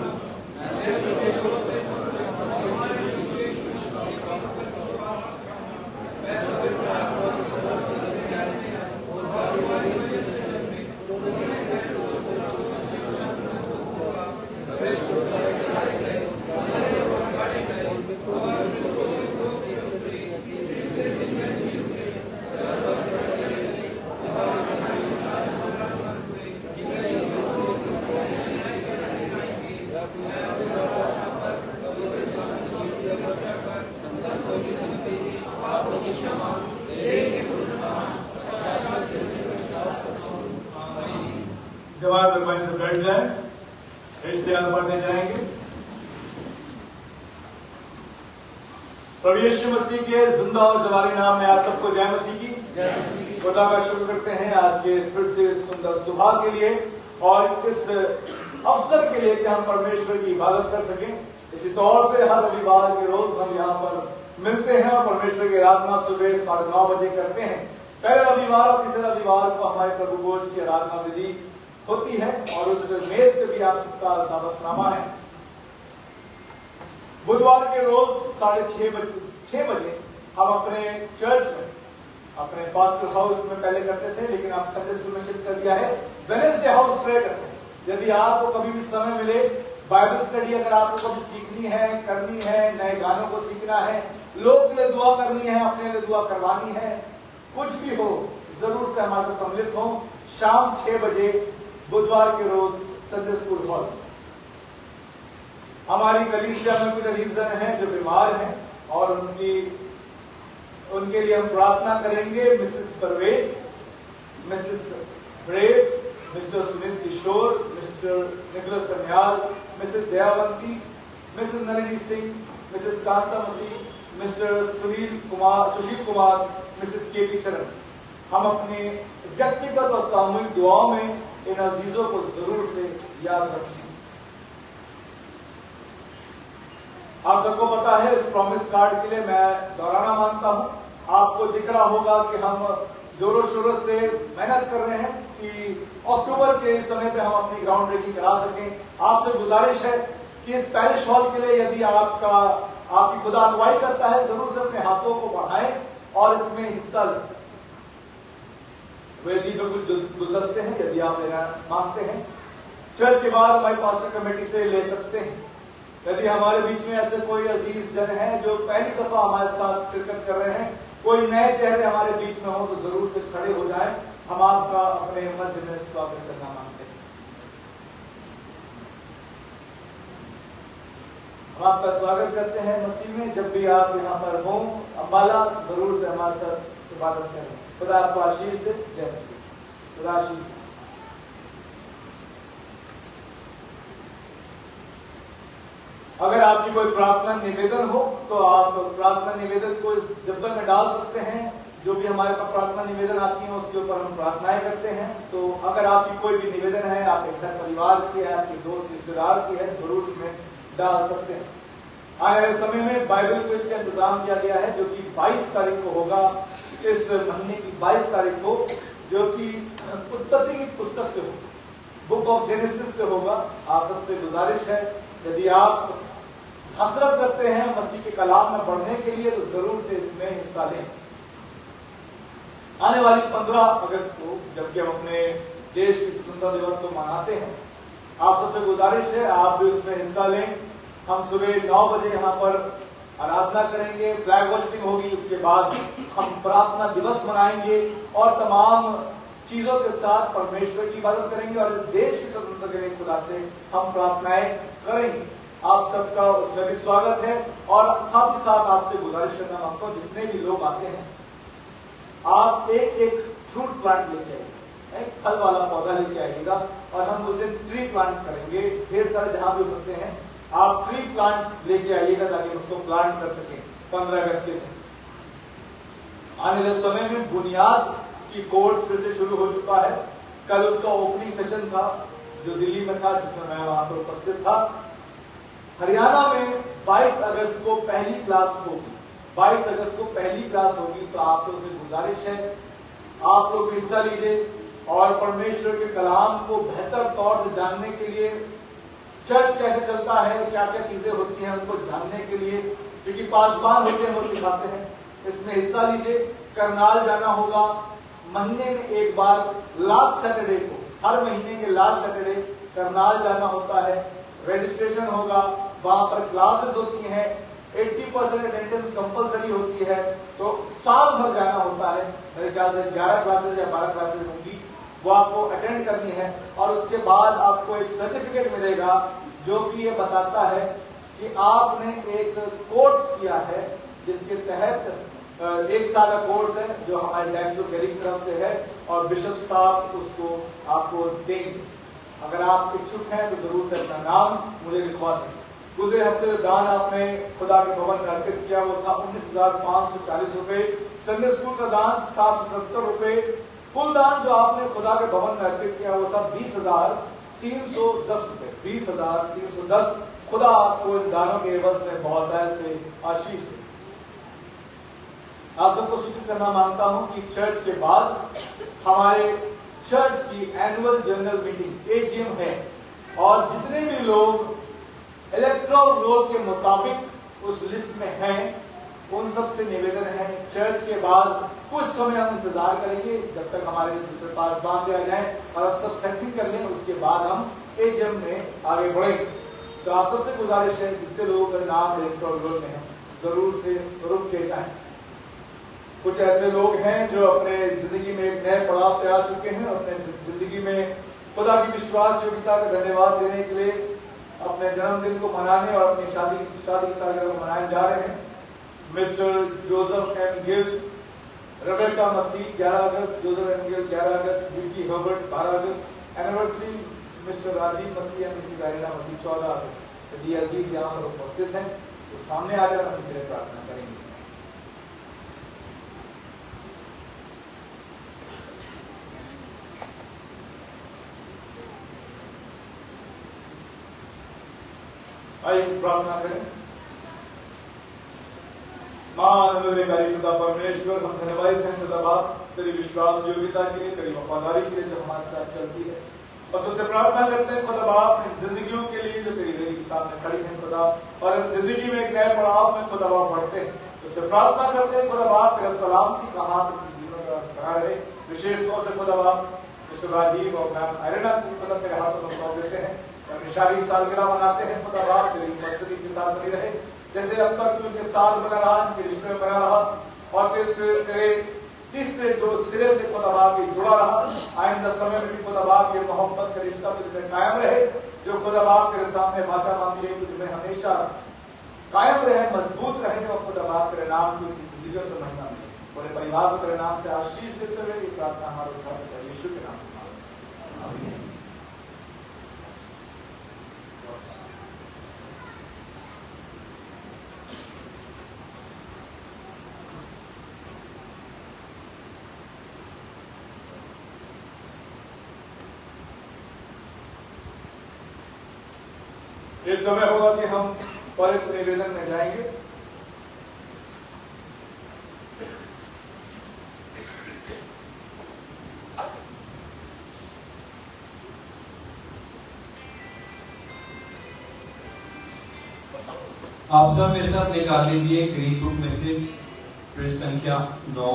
जवाब मेहरबानी से बैठ जाए, इश्तिहार पढ़ने जाएंगे। प्रभु यीशु मसीह के जिंदा और जवारी नाम में आप सबको जय मसीह की। खुदा का शुक्र करते हैं आज के फिर से सुंदर सुबह के लिए और इस अवसर के लिए कि हम परमेश्वर की इबादत कर सकें। इसी तौर से हर रविवार के रोज हम यहाँ पर मिलते हैं और परमेश्वर की आराधना सुबह 9:30 बजे करते हैं। पहले रविवार और तीसरे रविवार को हमारे प्रभु भोज की आराधना विधि होती है और उस मेज पे भी आप सबका दावतनामा है। बुधवार के रोज 6:30 बजे हम अपने चर्च में, अपने पास्टर हाउस में पहले करते थे, लेकिन आप संडे स्कूल में शिफ्ट कर दिया है, वेडनेसडे हाउस प्रे करते हैं। यदि आपको कभी भी समय मिले, बाइबल स्टडी अगर आपको कभी सीखनी है, करनी है, नए गानों को सीखना है, लोग के लिए दुआ करनी है, अपने लिए दुआ करवानी है, कुछ भी हो, जरूर से हमारे सम्मिलित हो। शाम 6 बजे बुधवार के रोज संडे स्कूल हॉल। हमारी कलीसिया में कुछ रीजन हैं जो बीमार हैं और उनके लिए हम प्रार्थना करेंगे। Mrs Parvez, Mrs Brave, Mr Sunil Kishore, Mr Nicholas Sanyal, Mrs Dayawanti, Mrs Nalini Singh, Mrs Kanta Masih, Mr Sushil Kumar, Mrs KP Charan. हम अपने व्यक्तिगत और सामूहिक दुआओं में इन अजीजों को जरूर से याद रखें। आप सबको पता है इस प्रॉमिस कार्ड के लिए मैं दोहराना मानता हूं। आपको दिख रहा होगा कि हम जोरों शोरों से मेहनत कर रहे हैं कि अक्टूबर के इस समय पे हम अपनी ग्राउंड ब्रेकिंग करा सकें। आपसे गुजारिश है कि इस पैरिश हॉल के लिए यदि आपकी खुदा अगुवाई करता है, जरूर से अपने हाथों को बढ़ाएं और इसमें हिस्सा लें। वेदी पे कुछ गुलदस्ते हैं, यदि आप लेना मांगते हैं चर्च के बाद हमारी पास्टर कमेटी से ले सकते हैं। यदि हमारे बीच में ऐसे कोई अजीज जन है जो पहली दफा हमारे साथ शिरकत कर रहे हैं, कोई नए चेहरे हमारे बीच में हो, तो जरूर से खड़े हो जाएं। हम आपका अपने मध्य में स्वागत करना मांगते हैं। हम आपका स्वागत करते हैं मसीह में। जब भी आप यहाँ पर हों अम्बाला, जरूर से हमारे साथ इबादत करें। खुदा आपको आशीष दे। जय मसीह। खुदा आशीष। अगर आपकी कोई प्रार्थना निवेदन हो तो आप प्रार्थना निवेदन को इस डब्बे में डाल सकते हैं। जो भी हमारे पास प्रार्थना निवेदन आती है उसके ऊपर हम प्रार्थनाएं करते हैं। तो अगर आपकी कोई भी निवेदन है, आपके घर परिवार की है, आपके दोस्त रिश्तेदार की है, जरूर इसमें डाल सकते हैं। आने वाले समय में बाइबल क्विज का इंतजाम किया गया है, जो कि 22 तारीख को होगा, इस महीने की 22 तारीख को, जो कि उत्पत्ति की पुस्तक से होगा, बुक ऑफ जेनेसिस से होगा। आप सबसे गुजारिश है, यदि आप हसरत करते हैं मसीह के कलाम में पढ़ने के लिए, तो जरूर से इसमें हिस्सा लें। आने वाली 15 अगस्त को, जबकि हम अपने देश के स्वतंत्रता दिवस को मनाते हैं, आप सबसे गुजारिश है आप भी उसमें हिस्सा लें। हम सुबह 9 बजे यहाँ पर आराधना करेंगे, फ्लैग होस्टिंग होगी, उसके बाद हम प्रार्थना दिवस मनाएंगे और तमाम चीजों के साथ परमेश्वर की इबादत करेंगे और इस देश की स्वतंत्रता के लिए खुदा से हम प्रार्थनाएं करेंगे। आप सबका उसमें भी स्वागत है। और साथ ही साथ आपसे गुजारिश करना मांगता हूं, जितने भी लोग आते हैं, आप एक फ्रूट प्लांट लेके आइएगा, एक फल वाला पौधा लेके आइएगा और हम उस दिन ट्री प्लांट करेंगे। ढेर सारे जहां भी हो सकते हैं आप ट्री प्लांट लेके आइएगा ताकि उसको प्लांट कर सकें 15 अगस्त के दिन। आने वाले समय में बुनियाद की कोर्स फिर से शुरू हो चुका है। कल उसका ओपनिंग सेशन था जो दिल्ली में था, जिसमें मैं वहां पर उपस्थित था। हरियाणा में 22 अगस्त को पहली क्लास होगी। 22 अगस्त को पहली क्लास होगी, तो आप लोगों से गुजारिश है आप लोग हिस्सा लीजिए और परमेश्वर के कलाम को बेहतर तौर से जानने के लिए, चर्च कैसे चलता है, क्या क्या चीजें होती हैं, उनको जानने के लिए, क्योंकि पासबान होते हैं वो सिखाते हैं, इसमें हिस्सा लीजिए। करनाल जाना होगा महीने में एक बार, लास्ट सैटरडे को, हर महीने के लास्ट सैटरडे करनाल जाना होता है। रजिस्ट्रेशन होगा, वहां पर क्लासेस होती हैं, 80% अटेंडेंस कंपलसरी होती है, तो साल भर जाना होता है। मेरे ख्याल से 11 क्लासेस या 12 क्लासेस होंगी, वो आपको अटेंड करनी है और उसके बाद आपको एक सर्टिफिकेट मिलेगा जो कि ये बताता है कि आपने एक कोर्स किया है, जिसके तहत 1 साल का कोर्स है जो हमारे डैशबोर्ड की तरफ से है और बिशप साहब उसको आपको देंगे। अगर आप इच्छुक हैं तो जरूर से अपना नाम मुझे लिखवा दें। गुजरे हफ्ते दान आपने खुदा के भवन में अर्पित किया, वो था 19,540 रुपए। संडे स्कूल का दान 770 रुपए। कुल दान जो आपने खुदा के भवन में अर्पित किया वो था 20,310 रुपए। 20,310। खुदा आपको इन दानों के एवज में बहुत ऐसे आशीष दे। आप सबको सूचित करना मांगता हूं कि चर्च के बाद हमारे चर्च की एनुअल जनरल मीटिंग एजीएम है और जितने भी लोग इलेक्टोरल रोल के मुताबिक उस लिस्ट में हैं, उन सब से निवेदन है चर्च के बाद कुछ समय हम इंतजार करेंगे जब तक हमारे दूसरे पास बांध दिया जाए और सब सेटिंग कर लें, उसके बाद हम एजीएम में आगे बढ़ेंगे। तो आप सबसे गुजारिश है जितने लोगों का नाम इलेक्टोरल रोल में है जरूर से रुक के जाएं। कुछ ऐसे लोग हैं जो अपने जिंदगी में एक नए पड़ाव पे आ चुके हैं, अपने जिंदगी में खुदा की विश्वास योग्यता का धन्यवाद देने के लिए अपने जन्मदिन को मनाने और अपनी शादी की सालगिरह को मनाने जा रहे हैं। Mr Joseph M Gills, Rebecca Masih 11 अगस्त, जोसेफ एम गिल्स 11 अगस्त, विकी हर्बर्ट 12 अगस्त, anniversary Mr Rajiv Masih and Mrs Ayna Masih 14 अगस्त। यदि अजीज यहाँ पर उपस्थित हैं तो सामने आ जाकर हम तेरे प्रार्थना करेंगे। आइए प्रार्थना करें। महान अनुग्रहकारी खुदा परमेश्वर, हम धन्यवाद हैं खुदा बाप तेरी विश्वास योग्यता के लिए, तेरी वफादारी के लिए जो हमारे साथ चलती है। और तुझसे प्रार्थना करते हैं खुदा बाप इन जिंदगियों के लिए जो तेरी वेदी के सामने खड़ी हैं खुदा, और इन जिंदगी में एक नए पड़ाव में खुदा बाप बढ़ते हैं। तुझसे प्रार्थना करते हैं खुदा बाप तेरा सलामती का हाथ अपने जीवन में बना रहे। विशेष तौर से खुदा बाप राजीव और मैम एरिना को खुदा तेरे हाथों में सौंप देते हैं। शादी सालगिरह मनाते हैं खुदा बाप तेरी उपस्थिति के साथ बनी रहे, जैसे अब तक उनके साथ बना रहा, उनके रिश्ते में बना रहा, और तेरे तीसरे जो सिरे से खुदा बाप ये जुड़ा रहा। आइंदा समय में भी खुदा बाप ये मोहब्बत का रिश्ता तुझमें कायम रहे, जो खुदा बाप तेरे सामने वाचा बांधी है तुझमें हमेशा कायम रहे, मजबूत रहे, जो खुदा बाप तेरे नाम की जिंदगियों से महिमा मिले। पूरे परिवार को तेरे नाम से आशीष देते हुए ये प्रार्थना हमारे उद्धारकर्ता यीशु के नाम से आमीन। इस समय होगा कि हम त्वरित निवेदन में जाएंगे। आप सब मेरे साथ निकाल लीजिए ग्रीन बुक में से पृष्ठ संख्या 9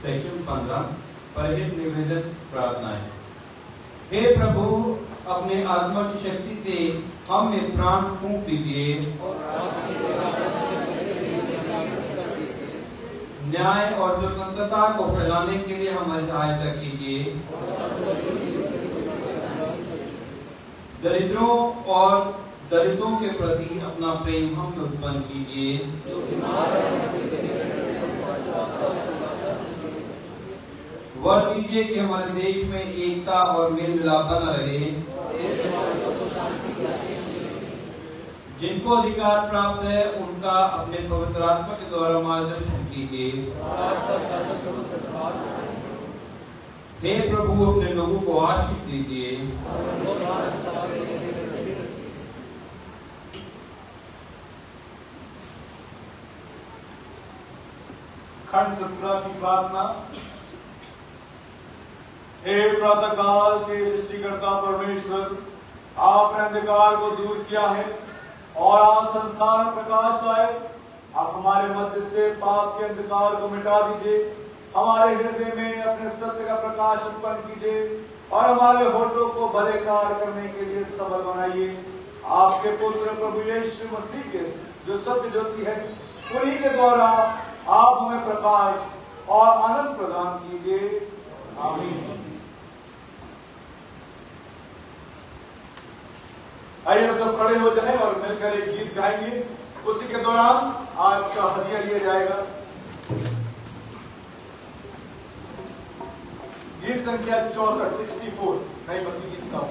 सेक्शन 15 परहित निवेदन प्रार्थनाएं। हे प्रभु, अपने आत्मा की शक्ति से हम में प्राण फूंक दीजिए, न्याय और स्वतंत्रता को फैलाने के लिए हमारी सहायता कीजिए, दरिद्रों और दलितों के प्रति अपना प्रेम हम में उत्पन्न कीजिए, वर दीजिए कि हमारे देश में एकता और मेल मिलाप बना रहे, जिनको अधिकार प्राप्त है उनका अपने पवित्र आत्मा के द्वारा मार्गदर्शन कीजिए। हे प्रभु, अपने लोगों को आशीष दीजिए। खंड 17 की प्रार्थना। हे प्रातःकाल के सृष्टिकर्ता परमेश्वर, आपने अंधकार को दूर किया है और आज संसार में प्रकाश लाए। आप हमारे मध्य से पाप के अंधकार को मिटा दीजिए, हमारे हृदय में अपने सत्य का प्रकाश उत्पन्न कीजिए और हमारे होठों को भले कार्य करने के लिए सबल बनाइए। आपके पुत्र प्रभु यीशु मसीह के जो सत्य ज्योति है, उन्हीं के द्वारा आप हमें प्रकाश और आनंद प्रदान कीजिए। आमीन। आइए हम सब खड़े हो जाएं और मिलकर एक गीत गाएंगे। उसी के दौरान आज का हदिया लिया जाएगा। गीत संख्या 64 नई बस्ती गीत का।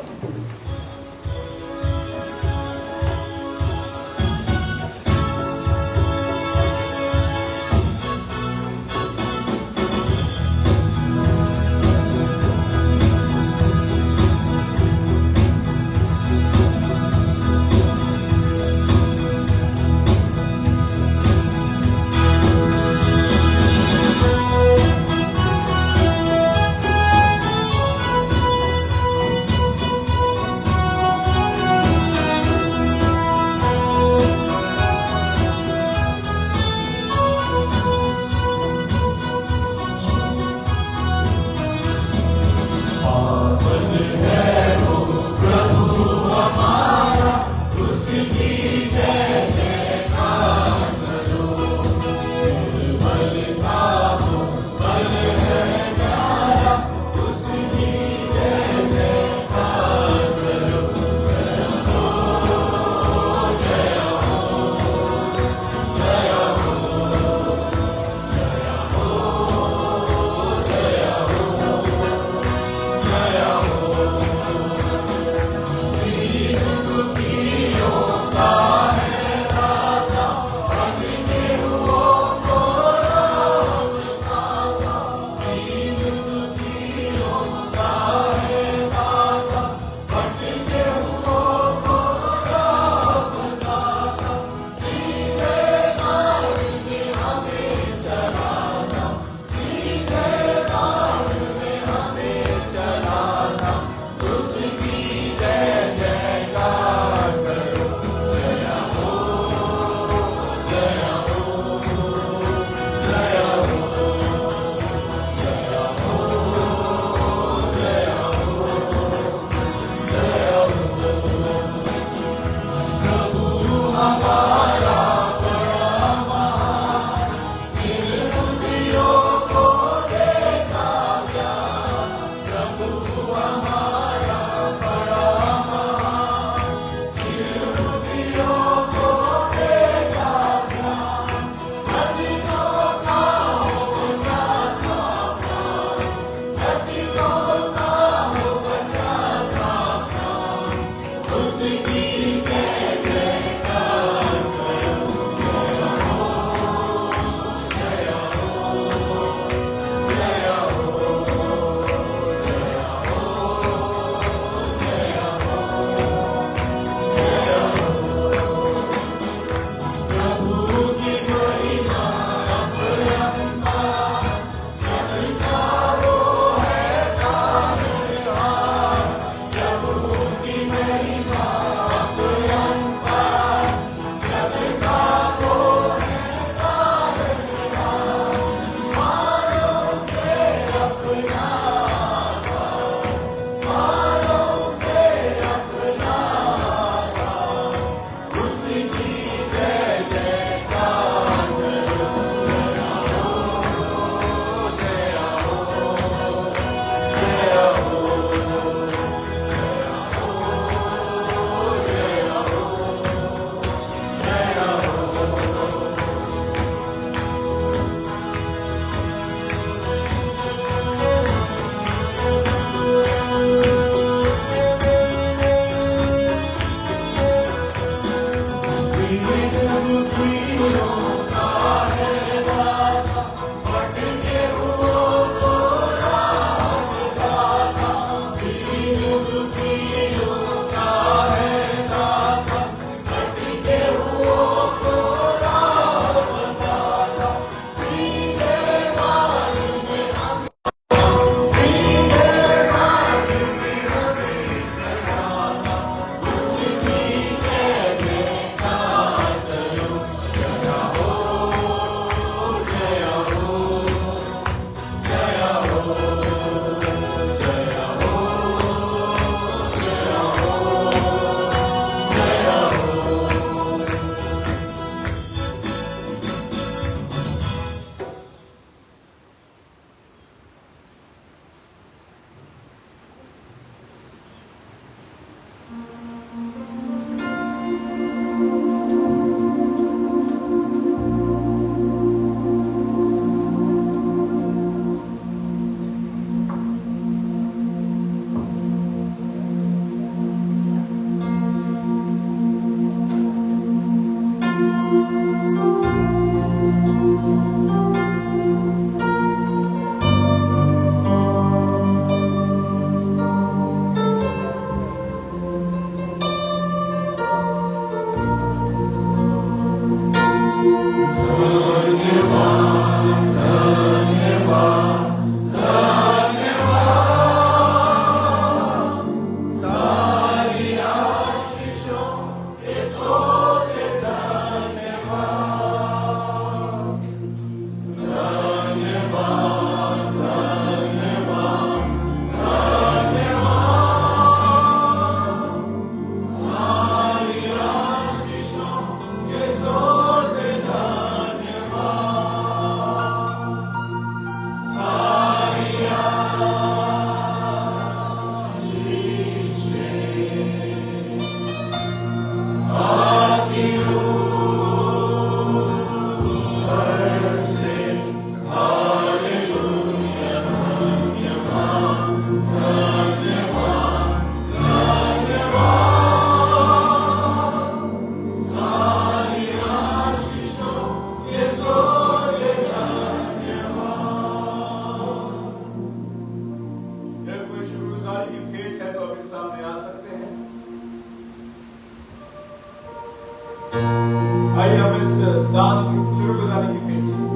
आइए हम इस दान की शुक्रगुजारी की पेश करें।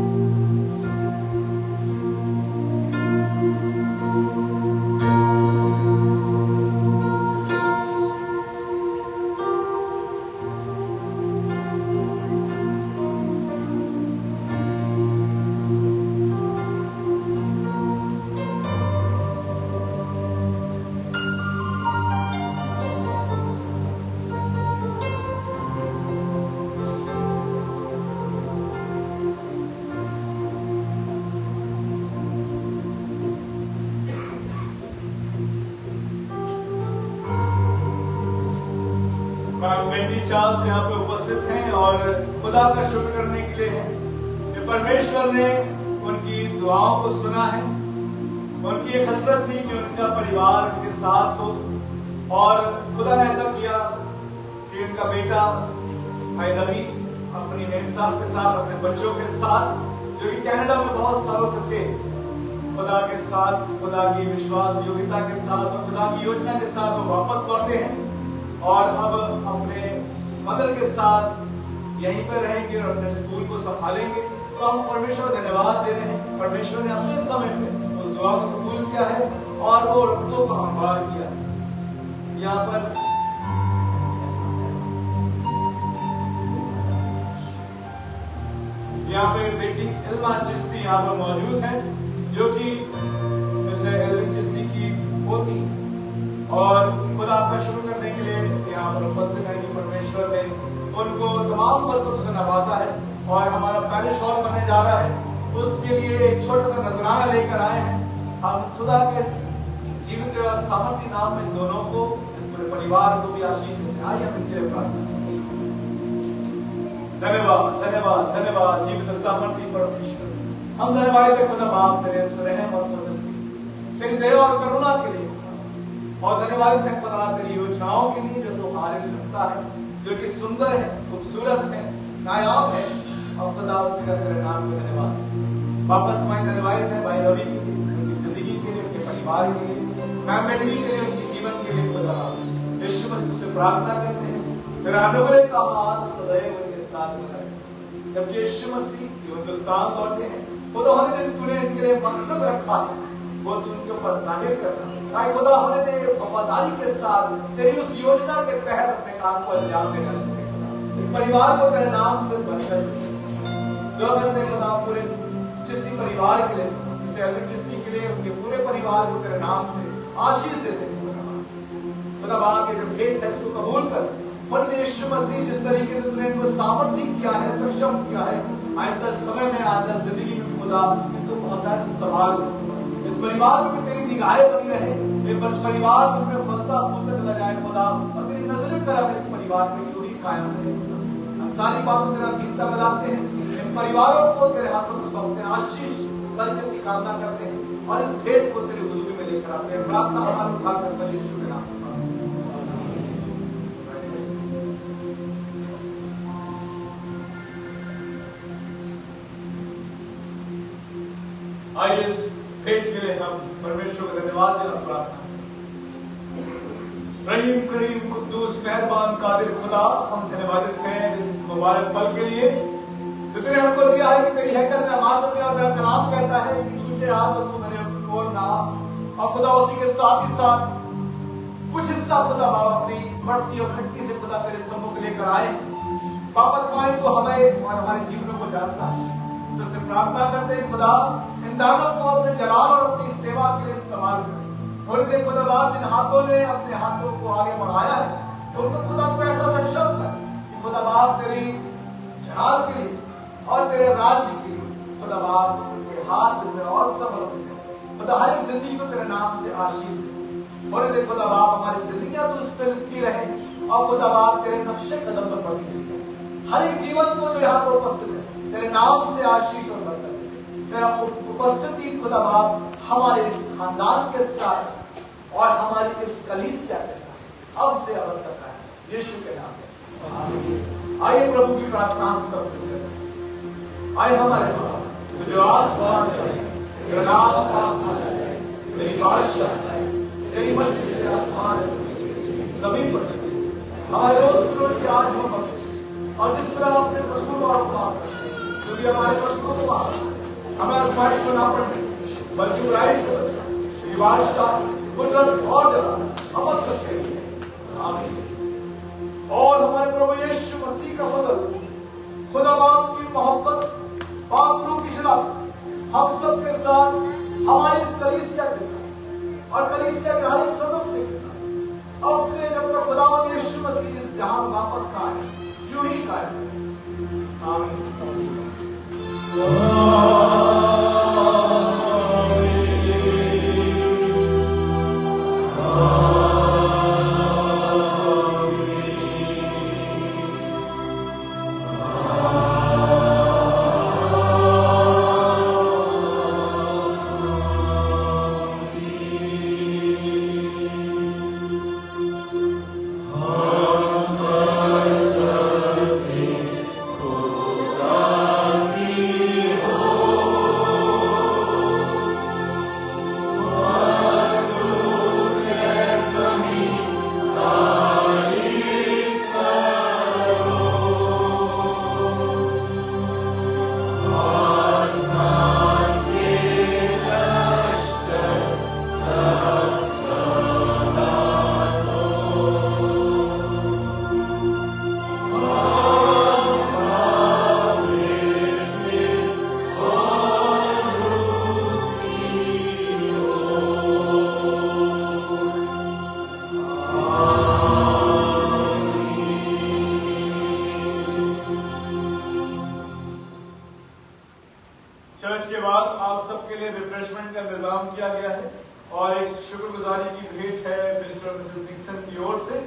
वेंडी चार्ल्स यहाँ पे उपस्थित हैं और खुदा का शुक्र करने के लिए हैं कि परमेश्वर ने उनकी दुआओं को सुना है। उनकी एक हसरत थी कि उनका परिवार उनके साथ हो और खुदा ने ऐसा किया कि उनका बेटा भाई रवि अपनी मेम साहब के साथ, अपने बच्चों के साथ, जो कि कनाडा में बहुत सालों से थे, खुदा के साथ, खुदा की विश्वास योग्यता के साथ और खुदा की योजना के साथ वो वापस लौटे हैं और अब अपने मदर के साथ यहीं पर रहेंगे और अपने स्कूल को संभालेंगे। तो हम परमेश्वर को धन्यवाद दे रहे हैं। परमेश्वर ने अपने समय पे उस दुआ को कबूल किया है और वो रस्तों को हमवार किया। यहाँ पे बेटी इल्मा चिश्ती यहाँ पर मौजूद है, जो कि मिस्टर एल्विन चिश्ती की पोती और खुदा आपका शुक्र करने के लिए यहाँ पर उपस्थित है कि परमेश्वर ने उनको तमाम बरकतों से नवाजा है और हमारा पैरिश हॉल बनने जा रहा है, उसके लिए एक छोटा सा नजराना लेकर आए हैं। हम खुदा के जीवित और सामर्थी नाम में दोनों को, इस पूरे परिवार को भी आशीष देते हैं। आइए हम इनके लिए प्रार्थना करें। धन्यवाद धन्यवाद धन्यवाद जीवित सामर्थी परमेश्वर, हम धन्यवाद है खुदा बाप तेरे रहम और फजल की, तेरी दया और करुणा के लिए, और धन्यवाद है खुदा तेरी योजनाओं के लिए जो तू हमारे लिए रखता है, जो कि सुंदर है, खूबसूरत है, नायाब है। और खुदा उसके तेरे नाम को धन्यवाद। वापस मैं धन्यवाद है भाई रवि के लिए, उनकी जिंदगी के लिए, उनके परिवार के लिए, मैम मेडली के लिए, उनके जीवन के लिए खुदा यीशु मसीह तुझसे प्रार्थना करते हैं तेरा अनुग्रह का हाथ सदैव उनके साथ बना रहे। जब यीशु मसीह हिंदुस्तान लौटे हैं, खुदा हमने तूने इनके लिए मकसद रखा है, वो तू उनके ऊपर जाहिर करना है। खुदा हमने वफादारी के साथ तेरी उस योजना के तहत अपने काम को अंजाम देना चाहिए। इस परिवार को तेरे नाम से बनकर जो करते खुदा पूरे चिश्ती परिवार के लिए, जैसे अरविंद चिश्ती के लिए, उनके पूरे परिवार को तेरे नाम से आशीष देते हैं। खुदा बाप के जो भेंट है उसको कबूल कर, और यीशु मसीह जिस तरीके से तूने इनको सामर्थ्य किया है, सक्षम किया है, आइंदा समय में, आइंदा जिंदगी में खुदा इनको बहुत इस्तेमाल कर। इस परिवार में तेरी निगाहें बनी रहे, ये परिवार में फलता फूलता चला जाए खुदा, और तेरी नजरें करम इस परिवार में यूं ही कायम रहे। हम सारी बातों तेरा अधीनता में लाते हैं, इन परिवारों को तेरे हाथों में सौंपते हैं, आशीष बरकत की कामना करते हैं, और इस भेंट को तेरे हुजूर में लेकर आते हैं। प्रार्थना हमारे उठाकर यीशु के नाम से आइए इस भेंट के लिए हम परमेश्वर को धन्यवाद देना प्रार्थना। रहीम करीम कुद्दूस मेहरबान कादिर खुदा, हम धन्यवादित हैं इस मुबारक पल के लिए जो तूने हमको दिया है कि तेरी हैकल में हम आ सके। और तेरा कलाम कहता है कि छूचे हाथ तो मेरे बोल ना, और खुदा उसी के साथ ही साथ कुछ हिस्सा खुदा बाप अपनी बढ़ती और घटती से खुदा तेरे सम्मुख लेकर आए वापस पाए, तो हमें और हमारे जीवनों को जानता है। तुझसे प्रार्थना करते हैं खुदा, इन दानों को अपने जलाल और अपनी सेवा के लिए इस्तेमाल करें। और देखो खुदा बाप जिन हाथों ने अपने हाथों को आगे बढ़ाया है, तो उनको खुदा को ऐसा सक्षम कर कि खुदा बाप तेरी जलाल के लिए और तेरे राज्य के लिए खुदा बाप उनके हाथ में और सबल होते खुदा हर एक जिंदगी को तेरे नाम से आशीष दे। और देखो खुदा बाप हमारी जिंदगियां तो उससे लिपटी रहे, और खुदा बाप तेरे नक्शे कदम पर बढ़ती रहे। हर एक जीवन को जो यहाँ पर उपस्थित है तेरे नाम से आशीष और बरकत, तेरा उपस्थिति खुदा बाप हमारे इस खानदान के साथ और हमारी इस कलीसिया के साथ अब से अब तक है, यीशु के नाम में। आइए प्रभु की प्रार्थना हम सब करें। आइए हमारे बाप जो आसमान है, तेरा नाम पाक हो जाए, तेरी बादशाह तेरी मर्जी से आसमान जमीन पर हमारे रोज रोज की आज हो, और जिस तरह आपने कसूर और क्योंकि हमारे कसूरों को हमारे फाइट को ना पड़े, बल्कि बुराई से बादशाह कुदरत और जला अमल करते हैं। आमीन। और हमारे प्रभु यीशु मसीह का फजल, खुदा बाप की मोहब्बत, पाक रूह की शराब हम सब के साथ, हमारी इस कलीसिया के साथ और कलीसिया के हर एक सदस्य के साथ अब से जब तक खुदा यीशु मसीह जहां वापस का है यूं ही का है। आमीन। Oh बाद आप सबके लिए रिफ्रेशमेंट का इंतजाम किया गया है और एक शुक्रगुजारी की भेंट है मिस्टर मिसेस डिक्सन की ओर से।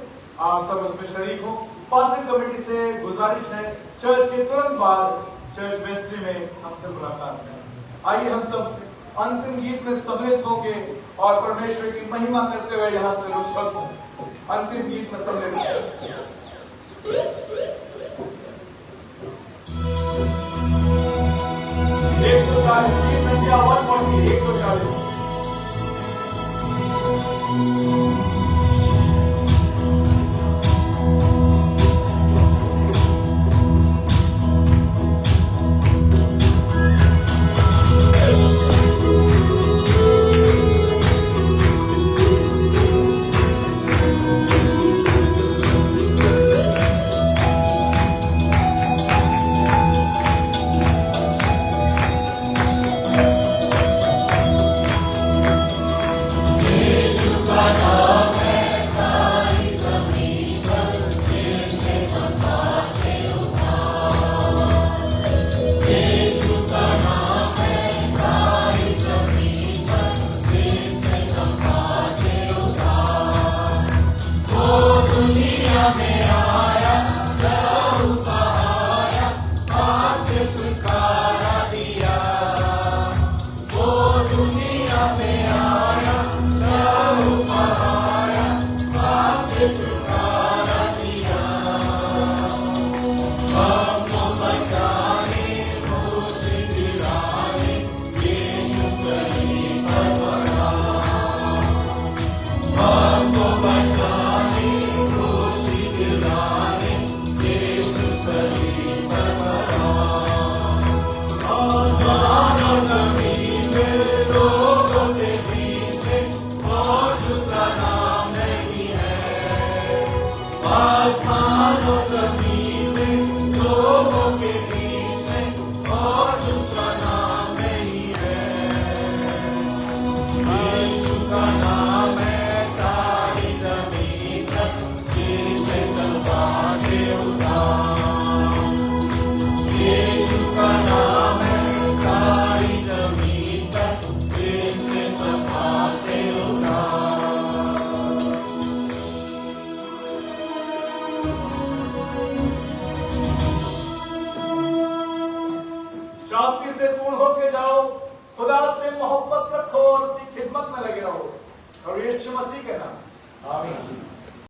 आप सब उसमें शरीक हो। पास्टर कमेटी से गुजारिश है चर्च के तुरंत बाद चर्च वेस्ट्री में हमसे मुलाकात करें। आइए हम सब अंतिम गीत में सम्मिलित होंगे और परमेश्वर की महिमा करते हुए यहाँ से रुखसत हों। अंतिम गीत में सम्मिलित हों। 140 की संख्या 140 140। शांति से पूर्ण होके जाओ, खुदा से मोहब्बत रखो और उसकी खिदमत में लगे रहो। और यीशु मसीह के नाम आमीन।